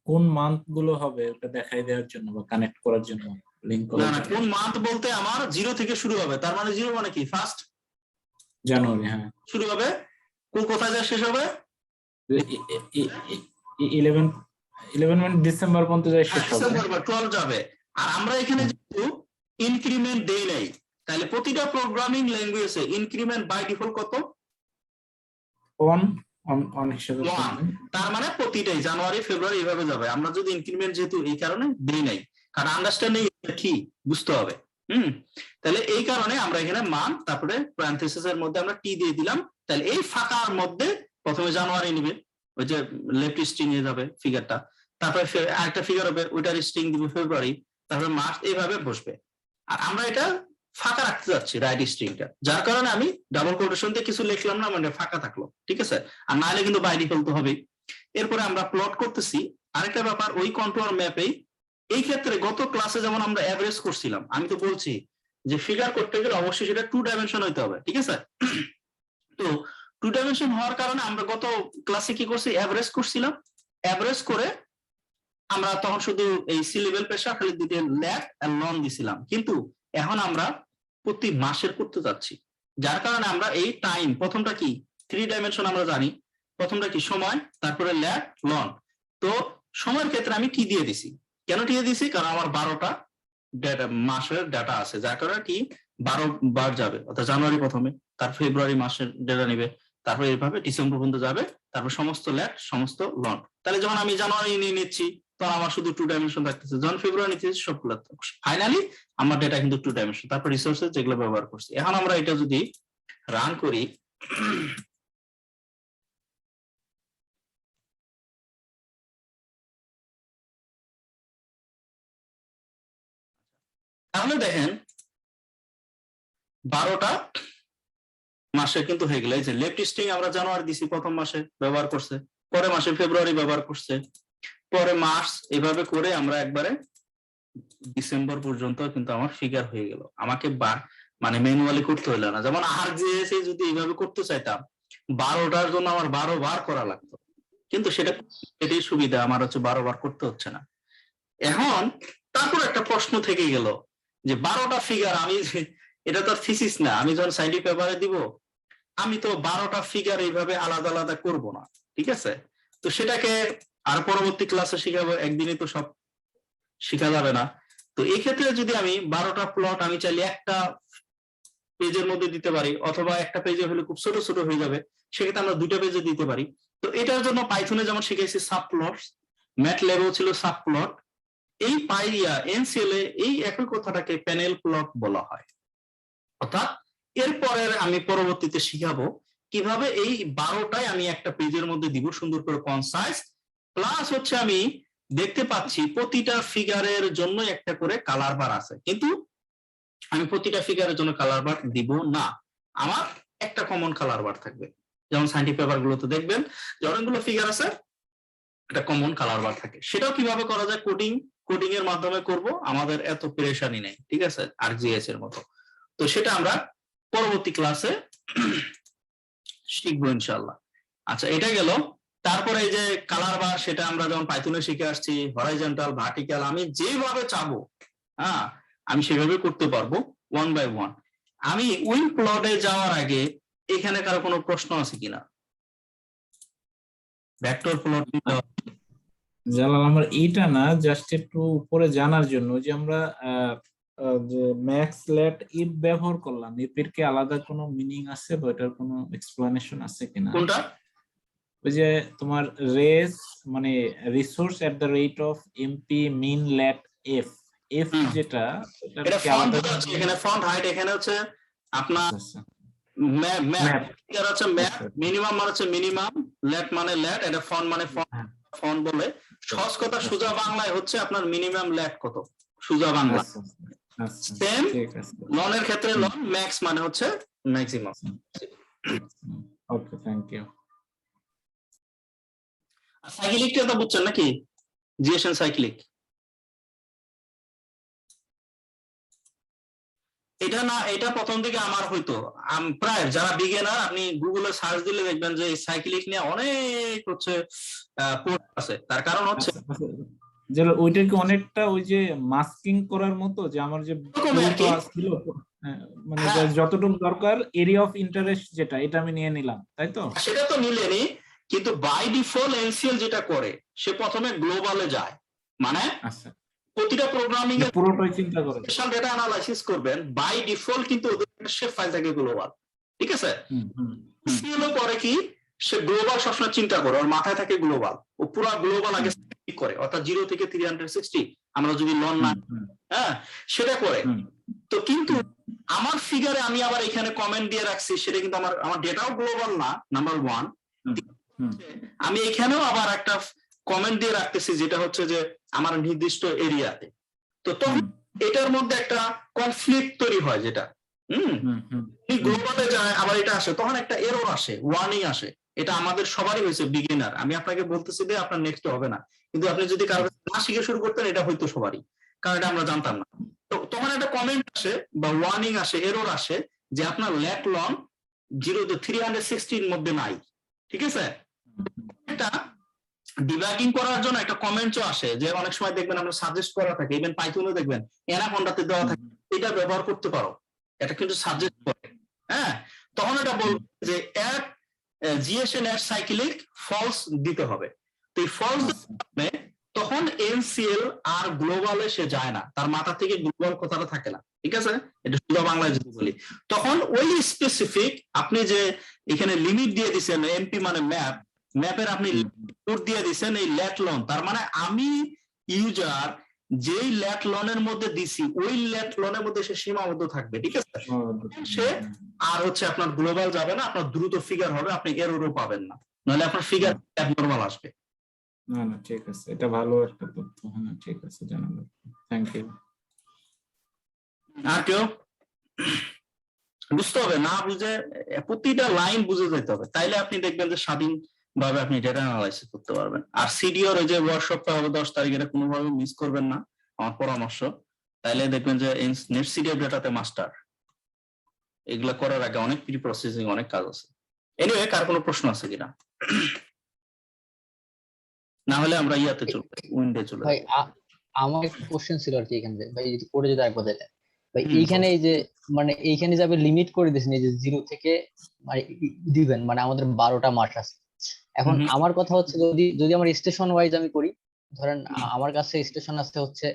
কোন মান্থ গুলো হবে ওটা দেখাই দেওয়ার জন্য বা কানেক্ট করার জন্য, লিংক না করার না, জন্য। কোন মান্থ বলতে আমার 0 থেকে শুরু হবে, তার মানে 0 মানে কি ফার্স্ট জানুয়ারি, হ্যাঁ, শুরু হবে, কোথায় যা শেষ হবে, 11 মানে ডিসেম্বর পর্যন্ত যাই শেষ হবে, ডিসেম্বর বা 12 যাবে। আর আমরা এখানে যেহেতু ইনক্রিমেন্ট দেই নাই, তাহলে প্রতিটা প্রোগ্রামিং ল্যাঙ্গুয়েজে ইনক্রিমেন্ট বাই ডিফল্ট কত? অনেক সাথে তার মানে প্রতিটাই জানুয়ারি ফেব্রুয়ারি এইভাবে যাবে। আমরা যদি ইনক্রিমেন্ট যেহেতু এই কারণে দেই নাই, কারণ আন্ডারস্ট্যান্ডিং কি বুঝতে হবে। তাহলে এই কারণে আমরা এখানে মান তারপরে প্যারেনথেসিস এর মধ্যে আমরা টি দিয়ে দিলাম। তাহলে এই ফাঁকার মধ্যে প্রথমে জানুয়ারি নিবে, ওই যে লেফট স্ট্রিং নিয়ে যাবে ফিগারটা, তারপরে আরেকটা ফিগার হবে ওইটার স্ট্রিং দিবে ফেব্রুয়ারি, তারপরে মার্চ, এইভাবে বসবে। আর আমরা এটা ফাঁকা রাখতে যাচ্ছি রাইট স্ট্রিংটা, যার কারণে আমি ডাবল কোটেশন দিয়ে কিছু লিখলাম না, মানে ফাঁকা থাকলো, ঠিক আছে। আর নাহলে কিন্তু বাই ডিফল্ট তো হবে। এরপরে আমরা প্লট করতেছি আরেকটা ব্যাপার, ওই কন্ট্রোল ম্যাপেই এই ক্ষেত্রে গত ক্লাসে যেমন আমরা অ্যাভারেজ করছিলাম, আমি তো বলছি যে ফিগার করতে গেলে অবশ্যই সেটা 2 ডাইমেনশন হইতে হবে, ঠিক আছে। তো 2 ডাইমেনশন হওয়ার কারণে আমরা গত ক্লাসে কি করছি, অ্যাভারেজ করছিলাম। অ্যাভারেজ করে আমরা তখন শুধু এই সি লেভেল প্রেসার খালি দিতে লেফট আর লং দিছিলাম, কিন্তু এখন আমরা প্রতি মাসের করতে যাচ্ছি, যার কারণে আমরা এই টাইম, প্রথমটা কি 3 ডাইমেনশন আমরা জানি, প্রথমটা কি সময়, তারপরে লেফট লং। তো সময়ের ক্ষেত্রে আমি টি দিয়ে দিছি। কেন টি দিছি? কারণ আমার 12টা ডেটা মাসের ডাটা আছে, যার কারণে টি 12 বার যাবে, অর্থাৎ জানুয়ারি প্রথমে, তারপর ফেব্রুয়ারি মাসের ডেটা নিবে, তারপর এইভাবে ডিসেম্বর পর্যন্ত যাবে, তারপর সমস্ত লেফট সমস্ত লং। তাহলে যখন আমি জানুয়ারি নিয়ে নিচ্ছি তখন আমার শুধু 2 ডাইমেনশন থাকতেছে, যখন ফেব্রুয়ারি নিচ্ছি সবগুলো, ফাইনালি আমার ডেটা কিন্তু 2 ডাইমেনশন, তারপর রিসোর্সেস যেগুলো ব্যবহার করছি। এখন আমরা এটা যদি রান করি, তাহলে দেখেন 12টা মাসে কিন্তু হয়ে গেল। এই যে লেফট স্ট্রিং আমরা জানুয়ারি দিছি, প্রথম মাসে ব্যবহার করছে, পরে মাসে ফেব্রুয়ারি ব্যবহার করছে, পরে মার্চ, এভাবে করে আমরা একবারে ডিসেম্বর পর্যন্ত কিন্তু আমার ফিগার হয়ে গেল। আমাকে মানে ম্যানুয়ালি করতে হইলো না। যেমন আর জিএস যদি এইভাবে করতে চাইতাম 12টার জন্য আমার 12 বার করা লাগতো, কিন্তু সেটা এটাই সুবিধা, আমার হচ্ছে 12 বার করতে হচ্ছে না। এখন তারপর একটা প্রশ্ন থেকে গেল যে 12টা ফিগার, আমি এটা তো থিসিস না, আমি যখন সাইন্টিফিক পেপারে দিব আমি তো 12টা ফিগার এইভাবে আলাদা আলাদা করব না, ঠিক আছে। তো সেটাকে আর পরবর্তী ক্লাসে শিখাবো, একদিনই তো সব শিখা যাবে না। তো এই ক্ষেত্রে যদি আমি 12টা প্লট আমি চাইলে একটা পেজের মধ্যে দিতে পারি, অথবা একটা পেজে হলে খুব ছোট ছোট হয়ে যাবে, সেক্ষেত্রে আমরা 2টা পেজে দিতে পারি। তো এটার জন্য পাইথনে যেমন শিখেছি সাবপ্লটস, ম্যাটল্যাবেও ছিল সাবপ্লট, এই পাইরিয়া এনসিএল এ এই একই কথাটাকে প্যানেল প্লট বলা হয়। অর্থাৎ এরপরের আমি পরবর্তীতে শিখাবো কিভাবে এই 12টাই আমি একটা পেজের মধ্যে দিব সুন্দর করে কনসাইজ, প্লাস হচ্ছে আমি দেখতে পাচ্ছি প্রতিটা ফিগারের জন্য একটা করে কালার বার আছে, কিন্তু আমি প্রতিটা ফিগারের জন্য কালার বার দিব না, আমার একটা কমন কালার বার থাকবে। যেমন সাইন্টিফিক পেপার গুলোতে দেখবেন যে অনেকগুলো ফিগার আছে, একটা কমন কালার বার থাকে। সেটাও কিভাবে করা যায়, কোডিং এর মাধ্যমে করব, আমাদের এত পেরেশানি নেই, ঠিক আছে, আরজিএস এর মতো। তো সেটা আমরা পরবর্তী ক্লাসে শিখবো ইনশাআল্লাহ। আচ্ছা, এটা গেল। তারপরে এই যে কালার বার, সেটা আমরা যেমন পাইথনে শিখে আসছি, হরাইজন্টাল, ভার্টিক্যাল, আমি যেভাবে চাবো আমি সেভাবে করতে পারবো 1 by 1। আমি উইন প্লটে যাওয়ার আগে এখানে কারো কোনো প্রশ্ন আছে কিনা? ভেক্টর প্লট জালাল, আমার এইটা না, জাস্ট একটু উপরে জানার জন্য যে আমরা যে ম্যাক্স লেট ইফ ব্যবহার করলাম, ইফের কি আলাদা কোনো মিনিং আছে বা এটার কোনো এক্সপ্লেনেশন আছে কিনা? কোনটা? ওই যে তোমার রেস মানে resource at the rate of MP mean let F, F যেটা এটা ফন্ট আছে, এখানে ফন্ট হাইট, এখানে হচ্ছে আপনার ম্যাপ, এটা হচ্ছে ম্যাপ, মিনিমাম মানে হচ্ছে মিনিমাম, লেট মানে লেট, এটা ফন্ট মানে ফন্ট বলে। সহজ কথা সোজা বাংলায় হচ্ছে আপনার মিনিমাম লেট কত, সোজা বাংলা। সেম লন এর ক্ষেত্রে লন, ম্যাক্স মানে হচ্ছে ম্যাক্সিমাম। Okay, thank you. সাইক্লিকটা তো বুঝছেন নাকি, জিএসএন সাইক্লিক? এটা না, এটা প্রথম দিকে আমার হয়তো প্রায় যারা বিগিনার, আপনি গুগলে সার্চ দিলে দেখবেন যে সাইক্লিক নিয়ে অনেক হচ্ছে পোস্ট আছে। তার কারণ হচ্ছে যে ওইটা কি অনেকটা ওই যে মাস্কিং করার মতো, যে আমার যে ছিল মানে যতটুকু দরকার এরিয়া অফ ইন্টারেস্ট যেটা, এটা আমি নিয়ে নিলাম, তাই তো? সেটা তো নিলেনি, কিন্তু বাই ডিফল্ট এনসিএল যেটা করে সে প্রথমে গ্লোবালে যায়, মানে আচ্ছা প্রতিটা প্রোগ্রামিং এর পুরোটাই চিন্তা করে স্পেশাল ডেটা অ্যানালাইসিস করবেন, বাই ডিফল্ট কিন্তু ওদের শেপ ফাইল থাকে গ্লোবাল, ঠিক আছে। এনসিএল করে কি সে গ্লোবাল সবসময় চিন্তা করে, ওর মাথায় থাকে গ্লোবাল, ও পুরো গ্লোবাল আগে ঠিক করে, অর্থাৎ 0 থেকে 360 আমরা যদি লন না, হ্যাঁ সেটা করে। তো কিন্তু আমার ফিগারে আমি আবার এখানে কমেন্ট দিয়ে রাখছি, সেটা কিন্তু আমার ডেটাও গ্লোবাল না, নাম্বার 1। আমি এখানেও আবার একটা কমেন্ট দিয়ে রাখতেছি, যেটা হচ্ছে যে আমার নির্দিষ্ট এরিয়াতে। তো তখন এটার মধ্যে একটা কনফ্লিক্ট তৈরি হয়, যেটা গ্লোবালে যায় আবার এটা আসে, তখন একটা এরর আসে, ওয়ার্নিং আসে। এটা আমাদের সবারই হয়েছে, বিগিনার। আমি আপনাকে বলতেছি যে আপনার নেক্সট হবে না, কিন্তু আপনি যদি কারো না শিখে শুরু করতেন, এটা হয়তো সবারই, কারণ এটা আমরা জানতাম না। তো তখন একটা কমেন্ট আসে বা ওয়ার্নিং আসে, এরর আসে, যে আপনার লেট লং 0 to 360 মধ্যে নাই। ঠিক আছে, এটা ডিবাগিং করার জন্য একটা কমেন্টও আসে, যে অনেক সময় দেখবেন আমরা সাজেস্ট করা থাকে, ইভেন পাইথনে দেখবেন অ্যানাকোন্ডাতে দেওয়া থাকে, এটা ব্যবহার করতে পারো, এটা কিন্তু সাজেস্ট করে। হ্যাঁ, তখন এটা বলবে যে অ্যাড জিএসএন অ্যাড সাইক্লিক ফলস দিতে হবে। তো এই ফলস তখন এনসিএল আর গ্লোবালে সে যায় না, তার মাথা থেকে গ্লোবাল কথাটা থাকে না। ঠিক আছে, এটা শুধু বাংলায় যদি বলি, তখন ওই স্পেসিফিক আপনি যে এখানে লিমিট দিয়ে দিচ্ছেন, এমপি মানে ম্যাপ, ম্যাপের আপনি লিমিট দিয়ে দিচ্ছেন এই লেট লন, তার মানে আমি ইউজার যেই লেট লনের মধ্যে দিছি, ওই লেট লনের মধ্যে সে সীমাবদ্ধ থাকবে। ঠিক আছে, সে আর হচ্ছে আপনার গ্লোবাল যাবে না, আপনার দ্রুত ফিগার হবে, আপনি এররও পাবেন না, নাহলে আপনার ফিগার অ্যাবনরমাল আসবে। না না, ঠিক আছে, এটা ভালো একটা তথ্য। হ্যাঁ ঠিক আছে, জানাবো, থ্যাংক ইউ। আর কেউ বুঝতে হবে, না বুঝে প্রতিটা লাইন বুঝে যেতে হবে, তাইলে আপনি দেখবেন যে স্বাধীনভাবে আপনি ডেটা অ্যানালাইসিস করতে পারবেন। আর সিডিওর ওই যে ওয়ার্কশপটা হবে 10 তারিখ, এটা কোনোভাবে মিস করবেন না, আমার পরামর্শ। তাইলে দেখবেন যে নেট সিডিও ডেটাতে মাস্টার, এগুলা করার আগে অনেক প্রি প্রসেসিং, অনেক কাজ আছে। এনিওয়ে, কার কোনো প্রশ্ন আছে কিনা? না হলে আমরা ইয়াতে চলবে, উইন্ডে চলে ভাই যাবো। আমার একটা কোশ্চেন ছিল আর কি এখানে, ভাই যদি করে যদি একবার দেন ভাই, এইখানে এই যে মানে এইখানে যাবে লিমিট করে দিয়েছেন, এই যে 0 থেকে মানে দিবেন, মানে আমাদের 12টা মাস আছে। এখন আমার কথা হচ্ছে, যদি যদি আমার স্টেশন ওয়াইজ আমি করি, ধরেন আমার কাছে স্টেশন আছে হচ্ছে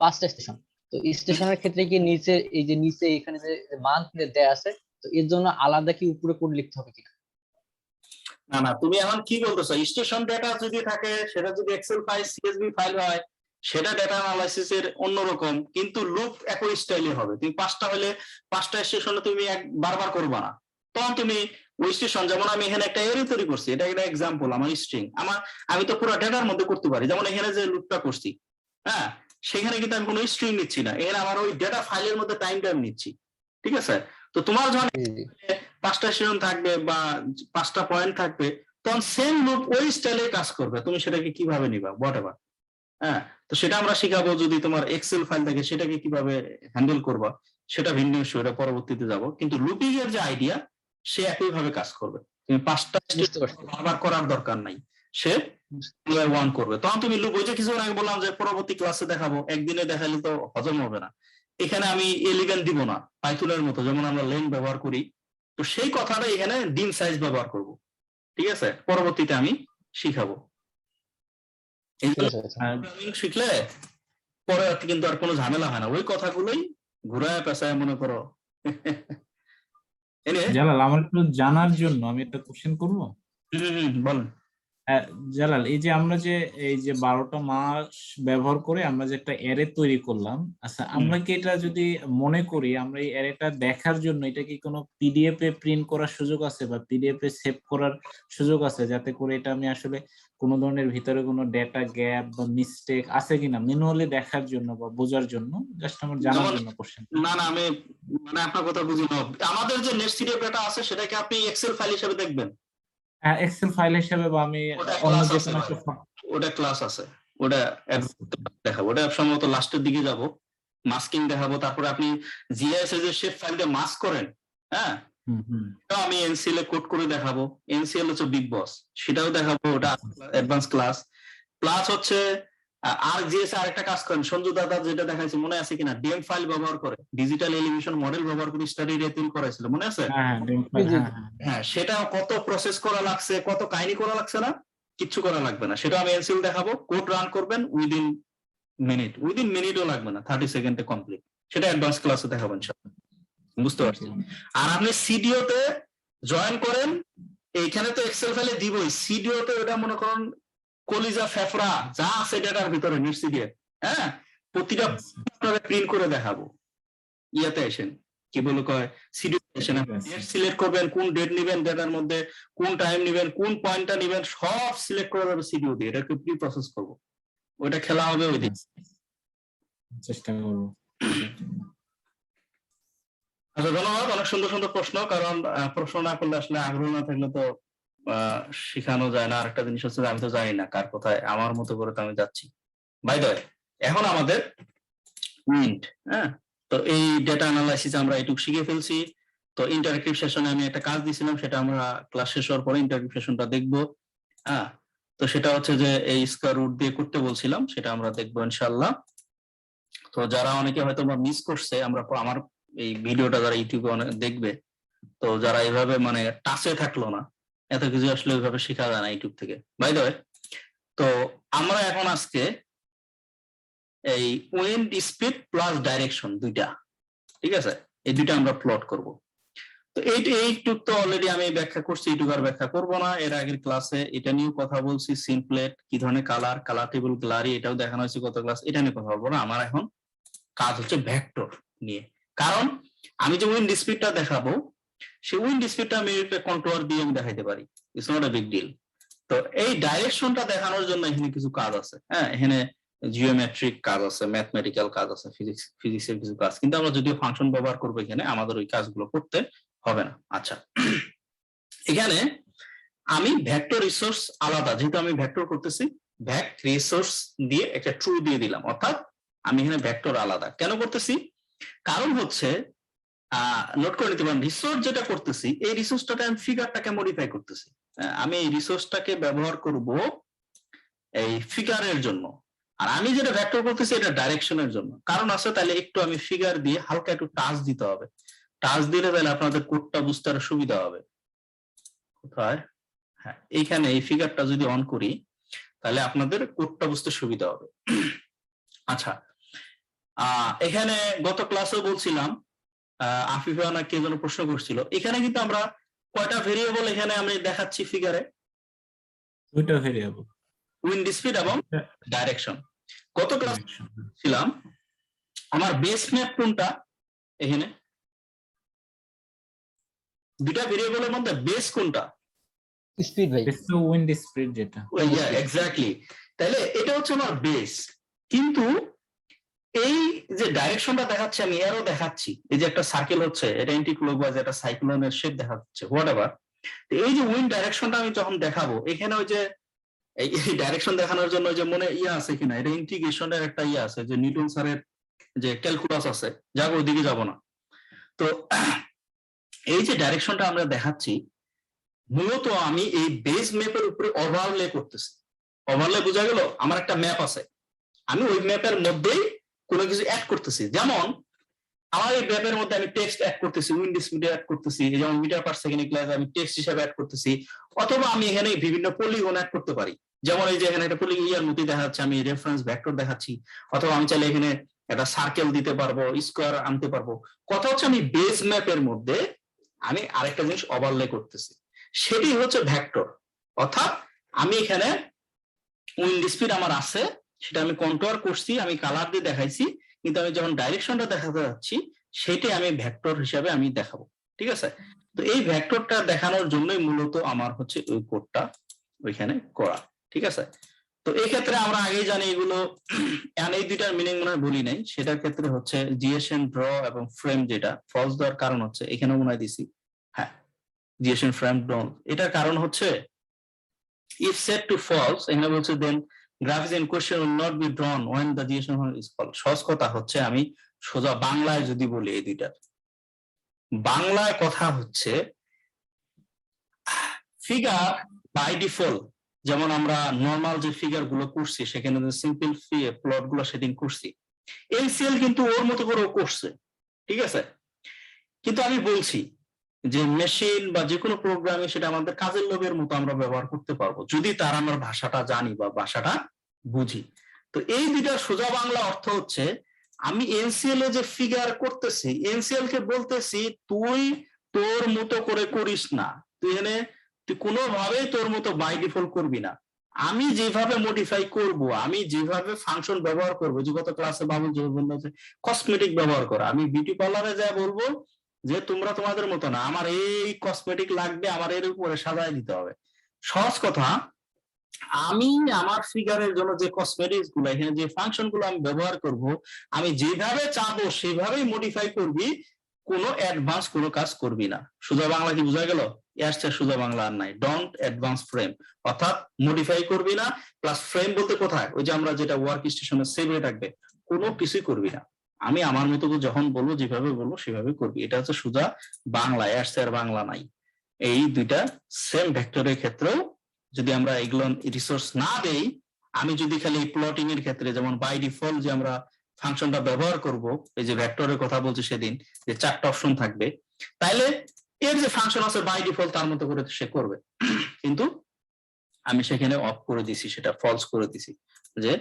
5টা স্টেশন, তো স্টেশনের ক্ষেত্রে কি নিচে এই যে নিচে এখানে যে মান্থ দেয়া আছে, তো এর জন্য আলাদা কি উপরে কোড লিখতে হবে কিনা? না না, তুমি এখন কি বলতেছো, স্টেশন ডেটা যদি থাকে, সেটা যদি এক্সেল ফাইল, সিএসভি ফাইল হয়, সেটা ডেটা অ্যানালাইসিস এর অন্যরকম, কিন্তু লুপ একই স্টাইলে হবে। তুমি 5টা হলে 5টা স্টেশনে তুমি বারবার করবা না, তখন তুমি ওই স্টেশন, যেমন আমি এখানে একটা এরি তৈরি করছি, এটা একটা এক্সাম্পল, আমার স্ট্রিং, আমি তো পুরো ডেটার মধ্যে করতে পারি, যেমন এখানে যে লুপটা করছি, হ্যাঁ সেখানে কিন্তু আমি কোনো স্ট্রিং নিচ্ছি না, এখানে আমার ওই ডেটা ফাইলের মধ্যে টাইম নিচ্ছি। ঠিক আছে, তো তোমার যখন 5টা স্টেশন থাকবে বা 5টা পয়েন্ট থাকবে, তখন সেম লুপ ওই স্টাইলে কাজ করবে, তুমি সেটাকে কিভাবে নিবা, হোয়াটএভার। হ্যাঁ, তো সেটা আমরা শিখাবো, যদি তোমার এক্সেল ফাইল থাকে সেটাকে কিভাবে হ্যান্ডেল করবা, সেটা ভিন্ন ইস্যু, এটা পরবর্তীতে যাব। কিন্তু লুপিং এর যে আইডিয়া, সে একইভাবে কাজ করবে, তুমি 5টা বারবার করার দরকার নাই, সে 1 করবে। তখন তুমি লুপ, ওই যে কিছু আগে বললাম যে পরবর্তী ক্লাসে দেখাবো, একদিনে দেখালে তো হজম হবে না, এখানে আমি এলিভেন দিব না, পাইথনের মতো যেমন আমরা লেন ব্যবহার করি, তো সেই কথাটা এখানে ডিম সাইজ ব্যবহার করব। ঠিক আছে, পরবর্তীতে আমি শিখাবো। শিখলে পরে কিন্তু আর কোনো ঝামেলা হয় না, ওই কথাগুলোই ঘুরায় পেঁচায় মনে করো। জালাল, আমার একটু জানার জন্য আমি একটা কোশ্চেন করবো। বলেন। জালাল, এই যে আমরা যে এই যে 12টা মাস ব্যবহার করে আমরা যে একটা অ্যারে তৈরি করলাম, আচ্ছা আমরা কি এটা যদি মনে করি আমরা এই অ্যারেটা দেখার জন্য, এটা কি কোনো পিডিএফ এ প্রিন্ট করার সুযোগ আছে বা পিডিএফ এ সেভ করার সুযোগ আছে, যাতে করে এটা আমি আসলে কোনো ধরনের ভিতরে কোনো ডেটা গ্যাপ বা মিস্টেক আছে কিনা ম্যানুয়ালি দেখার জন্য বা বোঝার জন্য, জাস্ট আমার জানার জন্য কোশ্চেন। না না, আমি মানে আপনার কথা বুঝি না, আমাদের যে নেটসিডিএফ ডেটা আছে সেটাকে আপনি এক্সেল ফাইল হিসেবে দেখবেন? এক্সেল ফাইল হিসেবে বা আমি অন্য যে কোনো একটা, ওটা ক্লাস আছে, ওটা দেখাবো, ওটা সম্ভবত লাস্টের দিকে যাব, মাস্কিং দেখাবো। তারপরে আপনি জিএস এর যে শেপ ফাইল দিয়ে মাস্ক করেন, হ্যাঁ আমি এনসিএল এ কোড করে দেখাবো, এনসিএল হচ্ছে বিগ বস, সেটাও দেখাবো, ওটা অ্যাডভান্স ক্লাস। প্লাস হচ্ছে আর জিএস আর একটা কাজ করেন, সঞ্জু দাদা যেটা দেখাইছে মনে আছে কিনা, ডিএম ফাইল ব্যবহার করে ডিজিটাল এলিভেশন মডেল ব্যবহার করে স্টাডি রেটিং করাইছিল, মনে আছে? হ্যাঁ, সেটা কত প্রসেস করা লাগছে, কত কাহিনী করা লাগছে না, কিচ্ছু করা লাগবে না, সেটা আমি এনসিএল দেখাবো, কোড রান করবেন উইদিন মিনিটও লাগবে না, 30 সেকেন্ডে কমপ্লিট, সেটা অ্যাডভান্স ক্লাসে দেখাবেন, বুঝতে পারছি। আর আপনি সিডিও তে জয়েন করেন, এইখানে তো এক্সেল ফাইলে দিবই, সিডিও তে ওটা মনে করেন কলিজা ফেফড়া যা আছে ডেটার ভিতরে নেট সিডিও, হ্যাঁ প্রতিটা প্রিন্ট করে দেখাবো। ইয়াতে আসেন কি বলে কয় সিডিও আসেন, ডেট সিলেক্ট করবেন, কোন ডেট নেবেন, ডেটার মধ্যে কোন টাইম নেবেন, কোন পয়েন্টটা নেবেন, সব সিলেক্ট করে যাবে সিডিও দিয়ে, এটাকে প্রি প্রসেস করব, ওইটা খেলা হবে ওই দিন। চেষ্টা করবো। আচ্ছা ধন্যবাদ, অনেক সুন্দর সুন্দর প্রশ্ন, কারণ প্রশ্ন না করলে আসলে আগ্রহ না থাকলে তো শেখানো যায় না। আরেকটা জিনিস হচ্ছে আমি তো জানি না কার কোথায়, আমার মতো করে তো আমি যাচ্ছি। বাই দ্য ওয়ে, এখন আমাদের উইন্ড, হ্যাঁ তো এই ডেটা অ্যানালাইসিস আমরা এটুকু শিখে ফেলছি। তো ইন্টারেক্টিভ সেশনে আমি একটা কাজ দিয়েছিলাম, সেটা আমরা ক্লাস শেষ হওয়ার পরে ইন্টারেক্টিভ সেশনটা দেখবো। হ্যাঁ তো সেটা হচ্ছে যে এই স্কয়ার রুট দিয়ে করতে বলছিলাম, সেটা আমরা দেখবো ইনশাআল্লাহ। তো যারা অনেকে হয়তো মিস করছে, আমরা আমার এই ভিডিওটা যারা ইউটিউবে অনেক দেখবে, তো যারা এইভাবে মানে টাচে থাকলো না, এত কিছু আসলে ওইভাবে শেখা যায় না ইউটিউব থেকে। বাই দ্য ওয়ে, তো আমরা এখন আজকে এই উইন্ড স্পিড প্লাস ডাইরেকশন দুইটা, ঠিক আছে, এই দুইটা আমরা প্লট করব। তো এইটুক তো অলরেডি আমি ব্যাখ্যা করছি, এইটুকু আর ব্যাখ্যা করবো না। এর আগের ক্লাসে এটা নিয়েও কথা বলছি, সিমপ্লেট কি ধরনের কালার, কালার টেবিল, গ্লারি, এটাও দেখানো হয়েছে গত ক্লাস, এটা নিয়ে কথা বলবো না। আমার এখন কাজ হচ্ছে ভেক্টর নিয়ে, কারণ আমি যে উইন্ড স্পিডটা দেখাবো, সেই উইন্ড স্পিডটা আমি কন্ট্রোলার দিয়ে আমি দেখাইতে পারি, it's not a big deal. তো এই ডাইরেকশনটা দেখানোর জন্য এখানে কিছু কাজ আছে, হ্যাঁ এখানে জিওমেট্রিক কাজ আছে, ম্যাথমেটিক্যাল কাজ আছে, ফিজিক্সের কিছু কাজ, কিন্তু আমরা যদিও ফাংশন ব্যবহার করবো এখানে, আমাদের ওই কাজগুলো করতে হবে না। আচ্ছা, এখানে আমি ভেক্টর রিসোর্স আলাদা, যেহেতু আমি ভেক্টর করতেছি, ভেক্ট রিসোর্স দিয়ে একটা ট্রু দিয়ে দিলাম, অর্থাৎ আমি এখানে ভেক্টর আলাদা কেন করতেছি, কারণ হচ্ছে নোট করে নিতে পারেন, রিসোর্স যেটা করতেছি এই রিসোর্সটাকে আমি ফিগারটাকে মডিফাই করতেছি, আমি এই রিসোর্সটাকে ব্যবহার করব এই ফিগারের জন্য, আর আমি যেটা ভেক্টর করতেছি এটা ডাইরেকশনের জন্য। কারণ আছে, তাহলে একটু আমি ফিগার দিয়ে হালকা একটু টাচ দিতে হবে, টাচ দিলে তাহলে আপনাদের কোডটা বুঝতে আরো সুবিধা হবে। কোথায়, হ্যাঁ এইখানে এই ফিগারটা যদি অন করি তাহলে আপনাদের কোডটা বুঝতে সুবিধা হবে। আচ্ছা, এখানে গত ক্লাসেও বলছিলাম, আফিফা না কে যেন প্রশ্ন করছিল, এখানে কিন্তু আমরা কয়টা ভেরিয়েবল এখানে আমি দেখাচ্ছি ফিগারে, দুইটা ভেরিয়েবল, উইন্ড স্পিড এবং ডাইরেকশন। গত ক্লাস ছিলাম আমার বেস ম্যাপ কোনটা, এখানে দুইটা ভেরিয়েবলের মধ্যে বেস কোনটা, স্পিড ভাই, উইন্ড স্পিড যেটা, এক্স্যাক্টলি, তাহলে এটা হচ্ছে আমার বেস। কিন্তু এই যে ডাইরেকশনটা দেখাচ্ছে, আমি এরও দেখাচ্ছি, এই যে একটা সার্কেল হচ্ছে, এটা এন্টিক্লকওয়াইজ, একটা সাইক্লোনের শেপ দেখাচ্ছে, হোয়াটএভার। এই যে উইন্ড ডাইরেকশনটা আমি যখন দেখাবো, এখানে ওই যে এই ডাইরেকশন দেখানোর জন্য যে মনে ইয়ে আছে কিনা, এটা ইন্টিগ্রেশনের একটা ইয়ে আছে, যে নিউটন স্যারের যে ক্যালকুলাস আছে, যাক ওইদিকে যাব না। তো এই যে ডাইরেকশনটা আমরা দেখাচ্ছি, মূলত আমি এই বেস ম্যাপের উপরে ওভারলে করতেছি। ওভারলে বোঝা গেল, আমার একটা ম্যাপ আছে, আমি ওই ম্যাপের মধ্যেই কোনো কিছু অ্যাড করতেছি। যেমন আমার এই ম্যাপের মধ্যে আমি টেক্সট অ্যাড করতেছি, উইন্ড স্পিড অ্যাড করতেছি, যেমন মিটার পার সেকেন্ড ক্লাস আমি টেক্সট হিসেবে অ্যাড করতেছি, অথবা আমি এখানে বিভিন্ন পলিগন অ্যাড করতে পারি। যেমন এই যে এখানে একটা পলিগন ইয়ার মধ্যে দেখা যাচ্ছে, আমি রেফারেন্স ভেক্টর দেখাচ্ছি, অথবা আমি চাইলে এখানে একটা সার্কেল দিতে পারবো, স্কোয়ার আনতে পারবো। কথা হচ্ছে আমি বেস ম্যাপের মধ্যে আমি আরেকটা জিনিস ওভারলে করতেছি, সেটি হচ্ছে ভেক্টর। অর্থাৎ আমি এখানে উইন্ড স্পিড আমার আছে, সেটা আমি কন্ট্রোল করছি, আমি কালার দিয়ে দেখাইছি, কিন্তু আমি যখন ডাইরেকশনটা দেখাতে যাচ্ছি সেটাই আমি ভেক্টর হিসাবে আমি দেখাবো, ঠিক আছে। তো এই ভেক্টরটা দেখানোর জন্যই মূলত আমার হচ্ছে ওই কোডটা ওইখানে করা, ঠিক আছে। তো এই ক্ষেত্রে আমরা আগেই জানি এগুলো, এই দুইটার মিনিং মনে হয় বলি নাই, সেটার ক্ষেত্রে হচ্ছে জিএসএন ড্র এবং ফ্রেম, যেটা ফলস দেওয়ার কারণ হচ্ছে এখানেও মনে হয় দিছি, হ্যাঁ জিএসএন ফ্রেম ড্র, এটার কারণ হচ্ছে if set to false, এখানে বলছে then graphics in question will not be drawn when the GSM is false। সহজ কথা হচ্ছে, আমি সোজা বাংলায় যদি বলি, এই দুইটার বাংলায় কথা হচ্ছে, ফিগার বাই ডিফল্ট, যেমন আমরা নর্মাল যে ফিগার গুলো করছি, সেখানে সিম্পল প্লট গুলো সেদিন করছি, এলসিএল কিন্তু ওর মতো করে করছে, ঠিক আছে। কিন্তু আমি বলছি যে মেশিন বা যে কোনো প্রোগ্রামে সেটা আমাদের কাজের লোভের মতো আমরা ব্যবহার করতে পারবো, যদি তার আমরা ভাষাটা জানি বা ভাষাটা বুঝি। তো এই দুইটা সোজা বাংলা অর্থ হচ্ছে, আমি এনসিএল এ যে ফিগার করতেছি, এনসিএল কে বলতেছি তুই তোর মতো করে করিস না, তুই এখানে তুই কোনোভাবেই তোর মতো বাই ডিফল্ট করবি না। আমি যেভাবে মডিফাই করব, আমি যেভাবে ফাংশন ব্যবহার করবো, যে গত ক্লাসে বাবুল যে বললো যে কসমেটিক ব্যবহার করা, আমি বিউটি পার্লারে যা বলবো যে তোমরা তোমাদের মতো না, আমার এই কসমেটিক লাগবে, আমার এর উপরে সাজায় দিতে হবে। সহজ কথা, আমি আমার ফিগারের জন্য যে কসমেটিক্স গুলো, এখানে যে ফাংশন গুলো আমি ব্যবহার করব, আমি যেভাবে চাবো সেভাবেই মডিফাই করবি, কোনো অ্যাডভান্স কোনো কাজ করবি না। সোজা বাংলা কি বোঝা গেল? এর সোজা বাংলা আর নাই, ডোন্ট অ্যাডভান্স ফ্রেম, অর্থাৎ মডিফাই করবি না। প্লাস ফ্রেম বলতে কোথায়, ওই যে আমরা যেটা ওয়ার্ক স্টেশনে সেভে রাখবে, কোনো কিছুই করবি না। আমি আমার মতো যখন বলবো, যেভাবে বলবো সেভাবে করবি। এটা হচ্ছে সোজা বাংলা, এর বাংলা নাই। এই দুইটা সেম ভেক্টরের ক্ষেত্রেও যদি আমরা এগুলো রিসোর্স না দেই, আমি যদি খালি প্লটিং এর ক্ষেত্রে যেমন বাই ডিফল্ট যে আমরা ফাংশনটা ব্যবহার করব, এই যে ভেক্টরের কথা বলছি সেদিন, যে 4টা অপশন থাকবে, তাইলে এর যে ফাংশন আছে বাই ডিফল্ট তার মতো করে সে করবে। কিন্তু আমি সেখানে অফ করে দিছি, সেটা ফলস করে দিছি, যে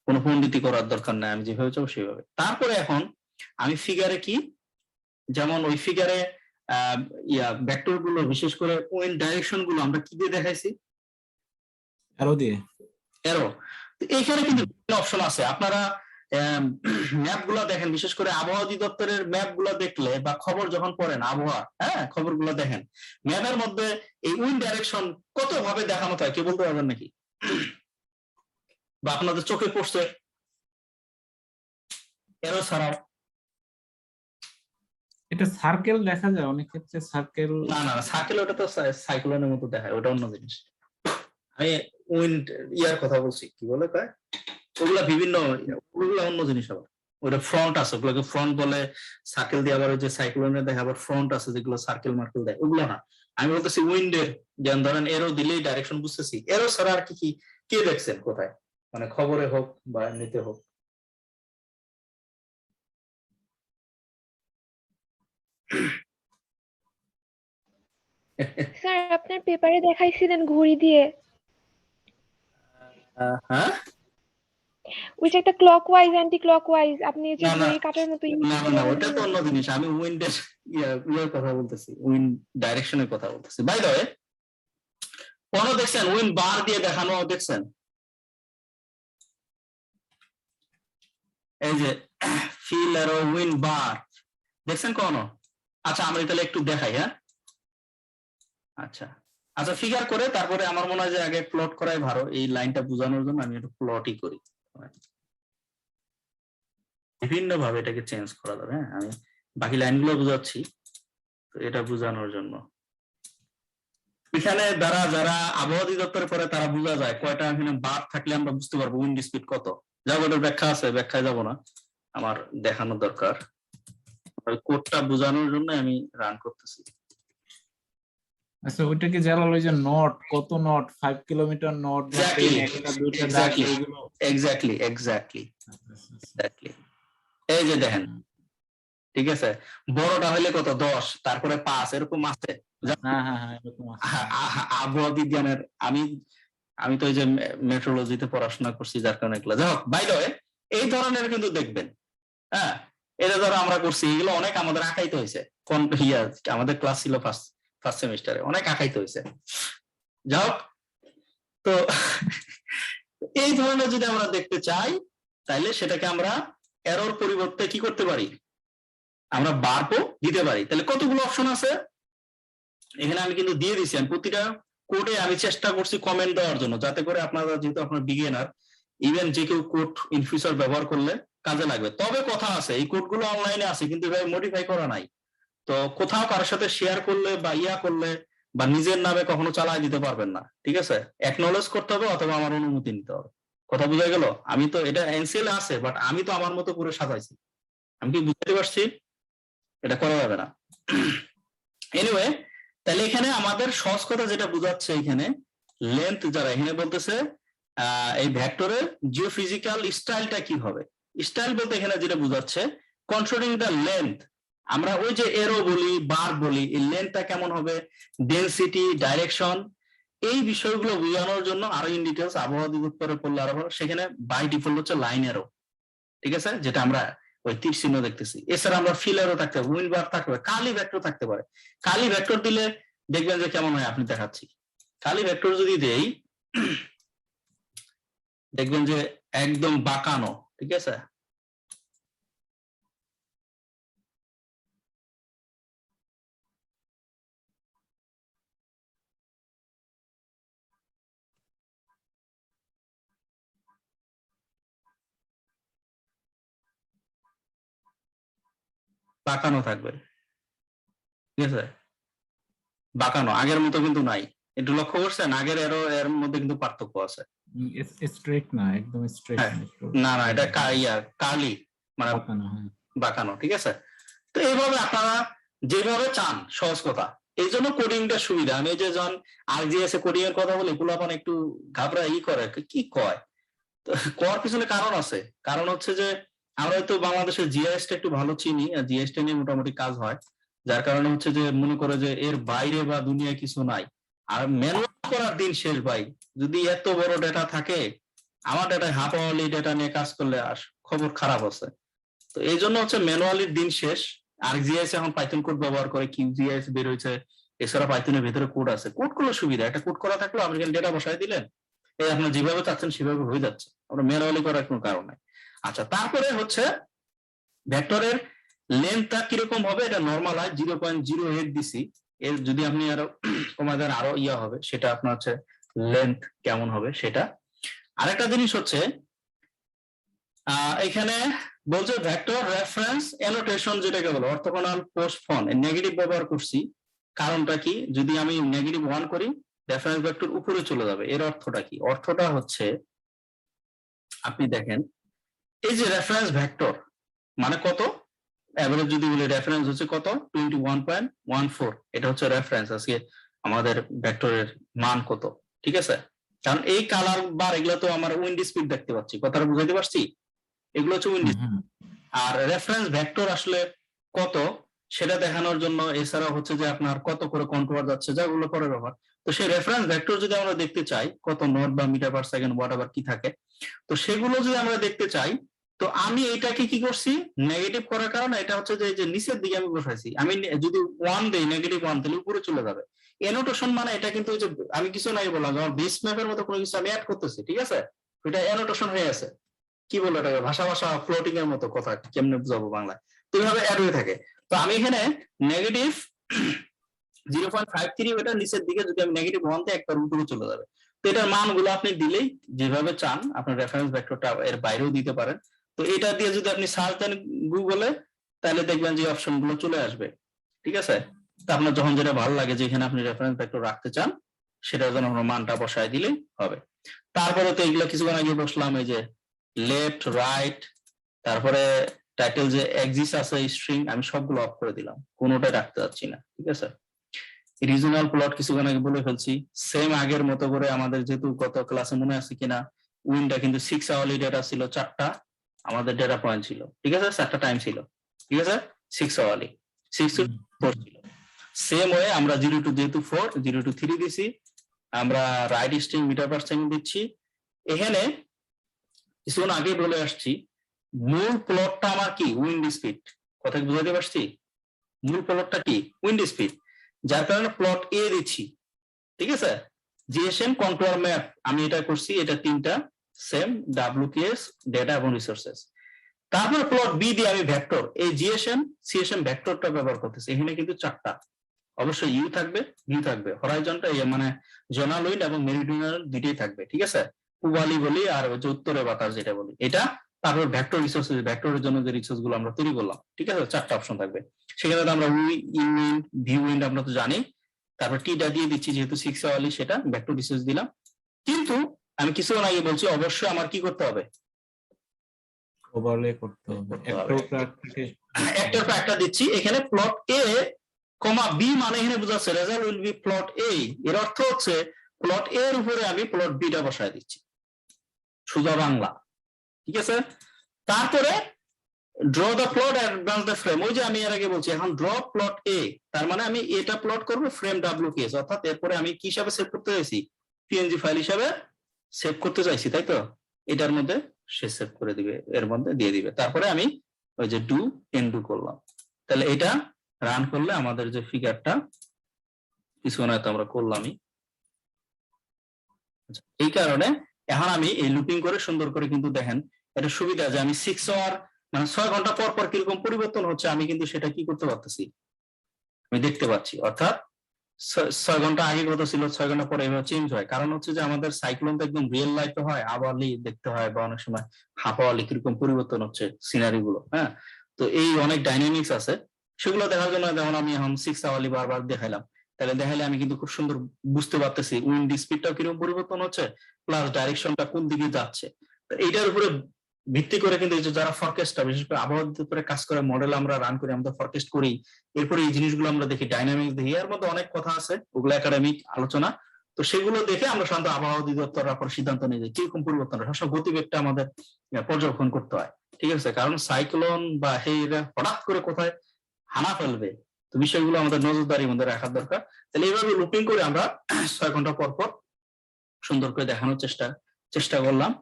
কোনো পণ্ডিতি করার দরকার নাই, আমি যেভাবে চাবো সেভাবে। তারপরে এখন আমি ফিগারে কি, যেমন ওই ফিগারে ভেক্টর গুলো, বিশেষ করে পয়েন্ট ডাইরেকশন গুলো আমরা কি দিয়ে দেখাইছি? অ্যারো দিয়ে। অ্যারো। এইখানে কিন্তু অপশন আছে, আপনারা ম্যাপ গুলা দেখেন, বিশেষ করে আবহাওয়া অধিদপ্তরের ম্যাপ গুলা দেখলে বা খবর যখন পড়েন আবহাওয়া, হ্যাঁ খবর গুলা দেখেন, ম্যাপের মধ্যে এই উইন্ড ডাইরেকশন কত ভাবে দেখানো হয়, কে বলতে পারবেন নাকি? বা আপনাদের চোখে পড়ছে অ্যারো ছাড়াও? এটা সার্কেল দেখা যায় অনেক ক্ষেত্রে, সার্কেল। না না, সার্কেল ওটা তো সাইক্লোনের মতো দেখায়, ওটা অন্য জিনিস। আমি উইন্ড ইয়ার কথা বলছি, কি বলে কয় ওগুলা বিভিন্ন, ওগুলা অন্য জিনিস। আবার ওটা ফ্রন্ট আছে, ওগুলোকে ফ্রন্ট বলে, সার্কেল দিয়ে আবার ওই যে সাইক্লোনের দেখে আবার ফ্রন্ট আছে যেগুলো সার্কেল মার্কেল দেয়, ওগুলো না। আমি বলতেছি উইন্ডের, যেমন ধরেন এরো দিলেই ডাইরেকশন বুঝতেছি, এরো ছাড়া আর কি কি কে দেখছেন কোথায়, মানে খবরে হোক বা এমনিতে হোক? স্যার আপনার পেপারে দেখাইছিলেন ঘড়ি দিয়ে, হ্যাঁ ওই যে একটা ক্লকওয়াইজ অ্যান্টি ক্লকওয়াইজ, আপনি যে না, না। ঘড়ি কাটার মতো না না, ওটা তো অন্য জিনিস। আমি উইন্ডের ইয়ার কথা বলতেছি, উইন্ড ডাইরেকশনের কথা বলতেছি। বাই দ্য ওয়ে, কোনো দেখছেন উইন্ড বার দিয়ে দেখানো দেখছেন? এই যে ফিল আর উইন্ড বার দেখছেন কোনো? আচ্ছা আমরা তাহলে একটু দেখাই। হ্যাঁ আচ্ছা আচ্ছা, ফিগার করে তারপরে আমার মনে হয় যে আগে প্লট করাই ভালো, এই লাইনটা বোঝানোর জন্য আমি একটু প্লটই করি। বিভিন্ন ভাবে এটাকে চেঞ্জ করা যাবে। হ্যাঁ আমি বাকি লাইনগুলো বোঝাচ্ছি তো এটা বোঝানোর জন্য। এখানে যারা আবহাওয়া অধিদপ্তরে পড়ে তারা বোঝা যায় কয়টা এখানে বার থাকলে আমরা বুঝতে পারবো উইন্ড স্পিড কত। যাবো, ওটার ব্যাখ্যা আছে, ব্যাখ্যায় যাব না, আমার দেখানো দরকার। কোডটা বোঝানোর জন্য আমি রান করতেছি। আচ্ছা ওইটাকে জালাল, ওই যে নট, কত নট, 5 কিলোমিটার নট, এক্স্যাক্টলি। এই যে দেখেন, ঠিক আছে, বড়টা হইলে কত 10, তারপরে 5, এরকম আছে। আবহাওয়া বিজ্ঞানের আমি তো এই যে মেট্রোলজিতে পড়াশোনা করছি, যার কারণে এগুলো যাই হোক। বাই দ্য ওয়ে, এই ধরনের কিন্তু দেখবেন, হ্যাঁ এটা ধরো আমরা করছি, এগুলো অনেক আমাদের আঁকাইতে হয়েছে। কোন আমাদের ক্লাস ছিল ফার্স্ট সেমিস্টারে, অনেক আঁকাইতে হয়েছে। যাই হোক, তো এই ধরনের যদি আমরা দেখতে চাই, তাইলে সেটাকে আমরা এরর পরিবর্তে কি করতে পারি, আমরা বারও দিতে পারি। তাহলে কতগুলো অপশন আছে এখানে আমি কিন্তু দিয়ে দিছি। আমি প্রতিটা কোডে আমি চেষ্টা করছি কমেন্ট দেওয়ার জন্য, যাতে করে আপনারা, যেহেতু আপনার বিগিনার, ইভেন যে কেউ কোড ইন ফিউচার ব্যবহার করলে কাজে লাগবে। তবে কথা আছে, এই কোডগুলো অনলাইনে আছে কিন্তু এভাবে মডিফাই করা নাই, তো কোথাও কারোর সাথে শেয়ার করলে বা করলে বা নিজের নামে কখনো চালাই দিতে পারবেন না। ঠিক আছে, অ্যাকনলেজ করতে হবে অথবা আমার অনুমতি নিতে হবে। কথা বোঝা গেল? আমি তো এটা এনসিএল আছে, বাট আমি তো আমার মতো করে সাজাইছি। আমি কি বুঝতে পারছি? এটা করা যাবে না। এনিওয়ে, তাহলে এখানে আমাদের সহজ কথা যেটা বোঝাচ্ছে, এখানে লেন্থ যারা এখানে বলতেছে এই ভেক্টরের জিওফিজিক্যাল স্টাইলটা কি হবে। স্টাইল বলতে এখানে যেটা বোঝাচ্ছে কন্ট্রোলিং দ্য লেন্থ। আমরা ওই যে এরো বলি, বার বলি, এই লেন্থটা কেমন হবে, ডেনসিটি, ডাইরেকশন, এই বিষয়গুলো বোঝানোর জন্য আরো ইন ডিটেলস আবহাওয়া অধিদপ্তরে পড়লে আরো ভালো। সেখানে বাই ডিফল্ট হচ্ছে লাইন এরো, ঠিক আছে, যেটা আমরা ওই তীর চিহ্ন দেখতেছি। এছাড়া আমরা ফিল এরো থাকতে পারে, উইন্ড বার থাকতে পারে, কালি ভেক্টর থাকতে পারে। কালি ভেক্টর দিলে দেখবেন যে কেমন হয়, আপনি দেখাচ্ছি। খালি ভেক্টর যদি দেই দেখবেন যে একদম বাঁকানো, ঠিক আছে? বাঁকানো থাকবে, ঠিক আছে? বাঁকানো, আগের মতো কিন্তু নাই। একটু লক্ষ্য করছেন, আগের এর মধ্যে কিন্তু পার্থক্য আছে। স্ট্রেট না, একদম স্ট্রেট হ্যাঁ, না না, এটা কার্লি মানে বাঁকানো, ঠিক আছে? তো এইভাবে আপনারা যেভাবে চান, সহজ কথা। এই জন্য কোডিংটা সুবিধা। আমি যে যখন আরজিএস এ কোডিং এর কথা বলি, পোলাপান একটু ঘাবড়া করে, কি কয়। তো করার পিছনে কারণ আছে। কারণ হচ্ছে যে আমরা তো বাংলাদেশের জিআইএস টা একটু ভালো চিনি, আর জিআইএস টা নিয়ে মোটামুটি কাজ হয়, যার কারণে হচ্ছে যে মনে করে যে এর বাইরে বা দুনিয়ায় কিছু নাই। আর ম্যানুয়াল করার দিন শেষ ভাই। যদি এত বড় ডেটা থাকে, আমার ডেটায় হাফ আওয়ারলি ডেটা নিয়ে কাজ করলে আর খবর খারাপ আছে। তো এই জন্য হচ্ছে ম্যানুয়ালির দিন শেষ। আর জিআইএস এখন পাইথন কোড ব্যবহার করে, কিউজিআইএস বের হয়েছে, এছাড়া পাইথনের ভেতরে কোড আছে। কোড করলে সুবিধা, একটা কোড করা থাকলো আপনি ডেটা বসাই দিলেন, এই আপনার যেভাবে চাচ্ছেন সেভাবে হয়ে যাচ্ছে, আমরা ম্যানুয়ালি করার কোনো কারণ নাই। আচ্ছা, তারপরে হচ্ছে ভেক্টরের লেন্থটা কিরকম হবে, এটা নরমাল হয় 0.08 দিছি। এর যদি আপনি আরো তোমাদের আরো ইয়া হবে, সেটা আপনার হচ্ছে লেন্থ কেমন হবে সেটা। আরেকটা জিনিস হচ্ছে এখানে বলছে ভেক্টর রেফারেন্স অ্যানোটেশন, যেটাকে বলে অর্থোগোনাল পোস্টফোন, নেগেটিভ ব্যবহার করছি। কারণটা কি, যদি আমি নেগেটিভ 1 করি রেফারেন্স ভেক্টর উপরে চলে যাবে। এর অর্থটা কি? অর্থটা হচ্ছে আপনি দেখেন, এই যে রেফারেন্স ভেক্টর মানে কত, এভারেজ যদি বলি রেফারেন্স হচ্ছে কত 21.14, এটা হচ্ছে রেফারেন্স আজকে আমাদের ভেক্টরের মান কত, ঠিক আছে? কারণ এই কালার বার এগুলো তো আমার উইন্ড স্পিড দেখতে পাচ্ছি, কথাটা বুঝাইতে পারছি? এগুলো হচ্ছে উইন্ড স্পিড। আর রেফারেন্স ভেক্টর আসলে কত সেটা দেখানোর জন্য, এছাড়া হচ্ছে যে আপনার কত করে কন্ট্রোল যাচ্ছে, যাগুলো পরে ব্যবহার। তো সেই রেফারেন্স ভেক্টর যদি আমরা দেখতে চাই, কত নট বা meter per second whatever কি থাকে, তো সেগুলো যদি আমরা দেখতে চাই, তো আমি এটাকে কি করছি, নেগেটিভ করার কারণে এটা হচ্ছে যে এই যে নিচের দিকে আমি বসাইছি। আমি যদি 1 দেই, -1 তাহলে উপরে চলে যাবে। অ্যানোটেশন মানে এটা কিন্তু ওই যে আমি কিছু নাই বললাম, আমার বেস ম্যাপের মতো কোনো কিছু আমি অ্যাড করতেছি, ঠিক আছে? এটা অ্যানোটেশন হয়ে আছে। কি বলবো এটাকে, ভাষা ফ্লোটিং এর মতো কথা, কেমনে বুঝাবো বাংলায়? তো এইভাবে অ্যাড হয়ে থাকে। তো আমি এখানে নেগেটিভ 0.53, ওটা নিচের দিকে যদি আমি -1 তে একবার উপরে চলে যাবে। তো এটার মানগুলো আপনি দিলেই যেভাবে চান, আপনার রেফারেন্স ভেক্টরটা এর বাইরেও দিতে পারেন। তো এটা দিয়ে যদি আপনি সার্চ দেন গুগলে, তাহলে দেখবেন যে অপশন গুলো চলে আসবে, ঠিক আছে? তো আপনার যখন যেটা ভালো লাগে, যে এখানে আপনি রেফারেন্স ভেক্টর রাখতে চান, সেটার জন্য আপনার মানটা বসায় দিলেই হবে। তারপরে তো এগুলো কিছুক্ষণ আগে বসলাম, এই যে লেফট রাইট, তারপরে টাইটেল যে এক্সিস আছে স্ট্রিং, আমি সবগুলো অফ করে দিলাম, কোনোটাই রাখতে যাচ্ছি না, ঠিক আছে? রিজনাল প্লট কিছুক্ষণ আগে বলে ফেলছি, সেম আগের মতো করে। আমাদের যেহেতু গত ক্লাসে মনে আছে কিনা, উইনটা কিন্তু 6 আওয়ারলি ডেটা ছিল, 4টা আমাদের ডেটা পয়েন্ট ছিল, ঠিক আছে? 4টা টাইম ছিল, ঠিক আছে? 6 আওয়ারলি, 6 to 4 ছিল। সেম ওয়ে আমরা 0 to যেহেতু 4, 0 to 3 দিছি, আমরা write string meter per second দিচ্ছি। এখানে কিছুক্ষণ আগে বলে আসছি, মূল প্লটটা আমার কি, উইন্ড স্পিড। কথা বুঝাতে পারছি? মূল প্লটটা কি, উইন্ড স্পিড, যার কারণে প্লট এ দিচ্ছি, ঠিক আছে? জিএসএম কন্ট্রোল ম্যাপ আমি এটা করছি, এটা 3টা সেম, WPS ডেটা এবং রিসোর্সেস। তারপর প্লট বি দিয়ে আমি ভেক্টর, এই জিএসএম সিএসএম ভেক্টরটা ব্যবহার করতেছি। এখানে কিন্তু 4টা, অবশ্যই ইউ থাকবে, ভিউ থাকবে, হরাইজনটা মানে জোনাল উইন্ড এবং মেরিডিয়ানাল দুইটাই থাকবে, ঠিক আছে? পূবালি বলি আর ওই যে উত্তরে বাতাস যেটা বলি, এটা। তারপর ভেক্টর রিসোর্সেস, ভেক্টরের জন্য যে রিসোর্স গুলো আমরা তৈরি করলাম, ঠিক আছে? 4টা অপশন থাকবে। সেখানে তো আমরা উইন্ড, ভিউ উইন্ড আমরা তো জানি। তারপর টিটা দিয়ে দিচ্ছি, যেহেতু 6 আওয়ারলি, সেটা ভেক্টর রিসোর্স দিলাম। কিন্তু আমি কিছুক্ষণ আগে বলছি, অবশ্যই আমার কি করতে হবে, ওভারলে করতে হবে, একটার পর একটা দিচ্ছি। এখানে প্লট এ কমা বি মানে এখানে বোঝাচ্ছে রেজাল্ট উইল বি প্লট এ, এর অর্থ হচ্ছে প্লট এ এর উপরে আমি প্লট বি টা বসায় দিচ্ছি, সোজা বাংলা, ঠিক আছে? তারপরে draw the plot advance the frame, ওই যে আমি এর আগে বলছি, এখন ড্র প্লট এ, তার মানে আমি এটা প্লট করব ফ্রেম WPS, অর্থাৎ এরপরে আমি কি হিসাবে সেভ করতে চাইছি, PNG ফাইল হিসাবে সেভ করতে চাইছি, তাই তো? এটার মধ্যে সে সেভ করে দিবে, এর মধ্যে দিয়ে দিবে। তারপরে আমি ওই যে ডু এন্ডু করলাম, তাহলে এটা রান করলে আমাদের যে ফিগারটা কিছুক্ষণ হয়তো আমরা করলামই, এই কারণে এখন আমি এই লুপিং করে সুন্দর করে কিন্তু দেখেন এটা সুবিধা যে আমি 6 আওয়ার মানে 6 ঘন্টা পর পর কিরকম পরিবর্তন হচ্ছে আমি কিন্তু সেটা কি করতে পারতেছি, আমি দেখতে পাচ্ছি। অর্থাৎ 6 ঘন্টা আগে কত ছিল, 6 ঘন্টা পরে এভাবে চেঞ্জ হয়। কারণ হচ্ছে যে আমাদের সাইক্লোন তো একদম রিয়েল লাইফে হয়, আওয়ারলি দেখতে হয়, বা অনেক সময় হাফ আওয়ারলি কিরকম পরিবর্তন হচ্ছে সিনারি গুলো। হ্যাঁ, তো এই অনেক ডাইনামিক্স আছে, সেগুলো দেখার জন্য যেমন আমি এখন 6 আওয়ারলি বারবার দেখাইলাম, তাহলে দেখাইলে আমি কিন্তু খুব সুন্দর বুঝতে পারতেছি উইন্ড স্পিডটাও কিরকম পরিবর্তন হচ্ছে, প্লাস ডাইরেকশনটা কোন দিকে যাচ্ছে। তো এইটার উপরে ভিত্তি করে কিন্তু এই যে যারা ফরকাস্টটা, বিশেষ করে আবহাওয়ার উপরে কাজ করে মডেল আমরা রান করি, আমরা ফরকাস্ট করি, এরপরে এই জিনিসগুলো আমরা দেখি, ডাইনামিক্স দেখি, এর মধ্যে অনেক কথা আছে, ওগুলো একাডেমিক আলোচনা। তো সেগুলো দেখে আমরা সাধারণত আবহাওয়া অধিদপ্তর পরে সিদ্ধান্ত নিয়ে যাই কিরকম পরিবর্তন হয়। সবসময় গতিবেগটা আমাদের পর্যবেক্ষণ করতে হয়, ঠিক আছে? কারণ সাইক্লোন বা হেইরা হঠাৎ করে কোথায় হানা ফেলবে, তো বিষয়গুলো আমাদের নজরদারির মধ্যে রাখার দরকার। তাহলে এইভাবে লুপিং করে আমরা 6 ঘন্টা পর পর সুন্দর করে দেখানোর চেষ্টা করলাম।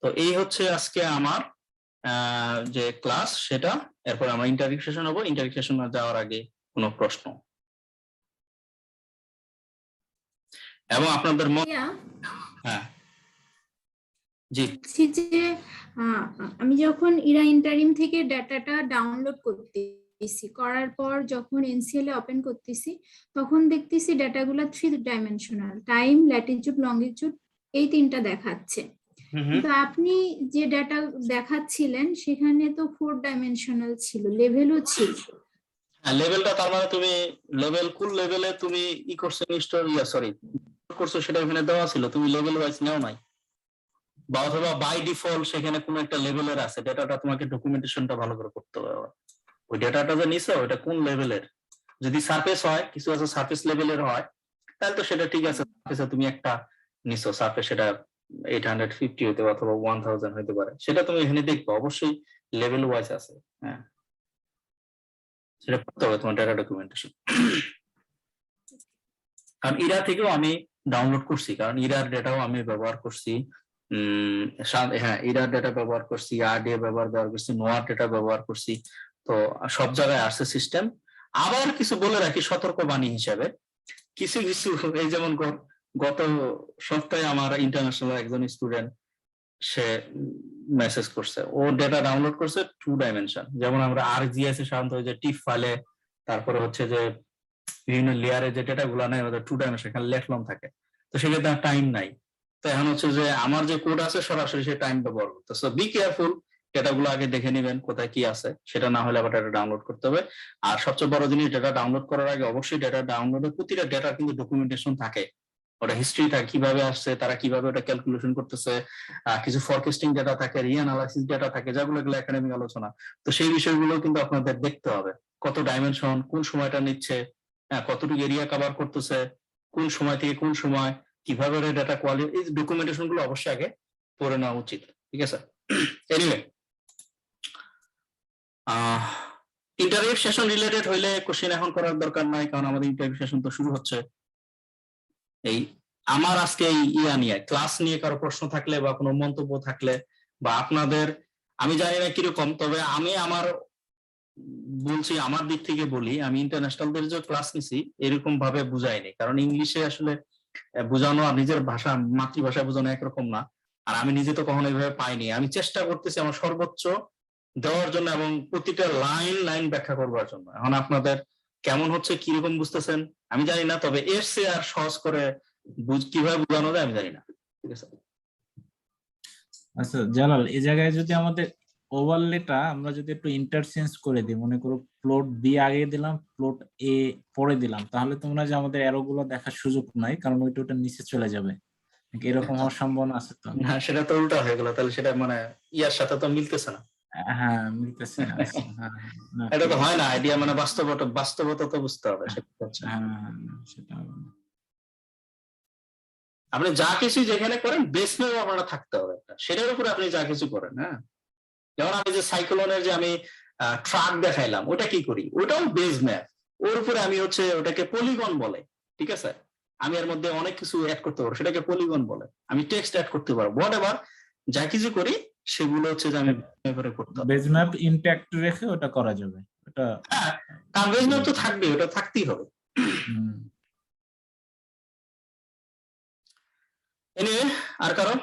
তো এই হচ্ছে আজকে আমার যে ক্লাস সেটা। এরপর আমরা ইন্টারভিউ সেশন হবো। ইন্টারভিউ সেশন যাওয়ার আগে কোনো প্রশ্ন এবং আপনাদের মত? হ্যাঁ, জি। বলছি যে আমি যখন ইরা ইন্টারিম থেকে ডাটাটা ডাউনলোড করতেছি, করার পর যখন এনসিএল এ ওপেন করতেছি, তখন দেখতেছি ডাটাগুলো 3 ডাইমেনশনাল, টাইম, ল্যাটিটিউড, লঙ্গিটিউড, এই 3টা দেখাচ্ছে। কিন্তু আপনি যে ডাটা দেখাচ্ছিলেন সেখানে তো 4 ডাইমেনশনাল ছিল, লেভেলও ছিল। লেভেলটা তার মানে তুমি লেভেল কোন লেভেলে তুমি ই করছো ইনস্টল সরি করছো সেটা ওখানে দেওয়া ছিল, তুমি লেভেল ওয়াইজ নাও নাই, বা অথবা বাই ডিফল্ট সেখানে কোনো একটা লেভেলের আছে, ডেটাটা তোমাকে ডকুমেন্টেশনটা ভালো করে করতে হবে। ওই ডেটাটা যে নিছো ওটা কোন লেভেলের, যদি সারফেস হয়, কিছু আছে সারফেস লেভেলের হয়, তাহলে তো সেটা ঠিক আছে। সারফেসে তুমি একটা নিছো, সারফেস সেটা 850 হতে পারে অথবা 1000 হতে পারে, সেটা তুমি এখানে দেখবে অবশ্যই লেভেল ওয়াইজ আছে। হ্যাঁ, সেটা করতে হবে তোমার ডেটা ডকুমেন্টেশন। কারণ ইরা থেকেও আমি ডাউনলোড করছি, কারণ ইরার ডেটাও আমি ব্যবহার করছি। হ্যাঁ, ইরার ডেটা ব্যবহার করছি, আরডিএ ব্যবহার করছি, নোয়ার ডেটা ব্যবহার করছি। তো সব জায়গায় আসছে সিস্টেম। আবার কিছু বলে রাখি সতর্কবাণী হিসাবে, কিছু কিছু এই যেমন গত সপ্তাহে আমার ইন্টারন্যাশনাল একজন স্টুডেন্ট সে মেসেজ করছে, ও ডেটা ডাউনলোড করছে 2 ডাইমেনশন। যেমন আমরা আরজিএস এ সাধারণত যে টিপ ফাইলে, তারপরে হচ্ছে যে বিভিন্ন লেয়ারে যে ডেটা গুলো নেই ওদের 2 ডাইমেনশন, এখানে লেখলম থাকে, তো সেক্ষেত্রে টাইম নাই। তো এখন হচ্ছে যে আমার যে কোড আছে সরাসরি সে টাইম ব্যবহার করতেছে। বি কেয়ারফুল, ডেটাগুলো আগে দেখে নেবেন কোথায় কি আছে, সেটা না হলে আবার ডেটা ডাউনলোড করতে হবে। আর সবচেয়ে বড় জিনিস, ডেটা ডাউনলোড করার আগে অবশ্যই ডেটা ডাউনলোডের প্রতিটা ডেটা কিন্তু ডকুমেন্টেশন থাকে, ওটা হিস্ট্রি থাকে, কিভাবে আসছে, তারা কিভাবে ওটা ক্যালকুলেশন করতেছে, কিছু ফরকাস্টিং ডেটা থাকে, রিঅ্যানালাইসিস ডেটা থাকে, যেগুলো এগুলো একাডেমিক আলোচনা। তো সেই বিষয়গুলো কিন্তু আপনাদের দেখতে হবে, কত ডাইমেনশন, কোন সময়টা নিচ্ছে, কতটুকু এরিয়া কভার করতেছে, কোন সময় থেকে কোন সময়, কিভাবে ডেটা কোয়ালিটি, এই ডকুমেন্টেশন গুলো অবশ্যই আগে পড়ে নেওয়া উচিত। ঠিক আছে? এনিওয়ে, ইন্টারভিউ সেশন রিলেটেড হইলে কোশ্চেন এখন করার দরকার নাই, কারণ আমাদের ইন্টারভিউ সেশন তো শুরু হচ্ছে। এই আমার আজকে এই ইয়া নিয়ে, ক্লাস নিয়ে কারো প্রশ্ন থাকলে বা কোনো মন্তব্য থাকলে, বা আপনাদের, আমি জানি না কিরকম, তবে আমি আমার বলছি, আমার দিক থেকে বলি, আমি ইন্টারন্যাশনালদের যে ক্লাস নিছি এরকম ভাবে বুঝাইনি, কারণ ইংলিশে আসলে বোঝানো আর নিজের ভাষা, মাতৃভাষায় বোঝানো একরকম না। আর আমি নিজে তো কখনো এইভাবে পাইনি। আমি চেষ্টা করতেছি আমার সর্বোচ্চ দেওয়ার জন্য এবং প্রতিটা লাইন ব্যাখ্যা করবার জন্য। এখন আপনাদের কেমন হচ্ছে, কিরকম বুঝতেছেন আমি জানি না, তবে এর চেয়ে আর সহজ করে কিভাবে বোঝানো যায় আমি জানি না। ঠিক আছে? আচ্ছা জালাল, এই জায়গায় যদি আমাদের ওভারলেটা আমরা যদি একটু ইন্টারচেঞ্জ করে দিই, মনে করো প্লট বি আগে দিলাম, প্লট এ পরে দিলাম, তাহলে তোমরা যে আমাদের অ্যারো গুলো দেখার সুযোগ নাই, কারণ ওইটা নিচে চলে যাবে। এরকম হওয়ার সম্ভাবনা আছে তো? না, সেটা তো উল্টা হয়ে গেল, তাহলে সেটা মানে ইয়ার সাথে তো মিলতেছে না। হ্যাঁ, মিলতেছে না। না, এটা তো হয় না, আইডিয়া মানে বাস্তবতা তো বুঝতে হবে। সেটা আপনি যা কিছু যেখানে করেন বেস ম্যাপ আপনারা থাকতে হবে একটা, সেটার উপরে আপনি যা কিছু করেন। হ্যাঁ, যেমন আমি যে সাইক্লোনের যে আমি ট্রাক দেখাইলাম, ওটা কি করি, ওটাও বেস ম্যাপ, ওর উপরে আমি হচ্ছে ওটাকে পলিগন বলে। ঠিক আছে? আমি এর মধ্যে অনেক কিছু অ্যাড করতে পারবো, সেটাকে পলিগন বলে। আমি টেক্সট অ্যাড করতে পারবো, হোয়াট এভার যা কিছু করি সেগুলো হচ্ছে যে আমি করতে হবে। বেজ ম্যাপ ইনট্যাক্ট রেখে ওটা করা যাবে। ওটা হ্যাঁ, তার বেস ম্যাপ তো থাকবে, ওটা থাকতেই হবে। এনিওয়ে, আর কারো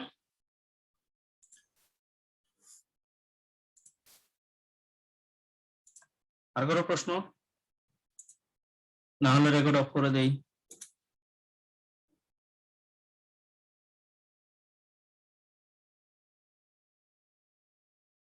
প্রশ্ন? না হলে রেকর্ড অফ করে দেই।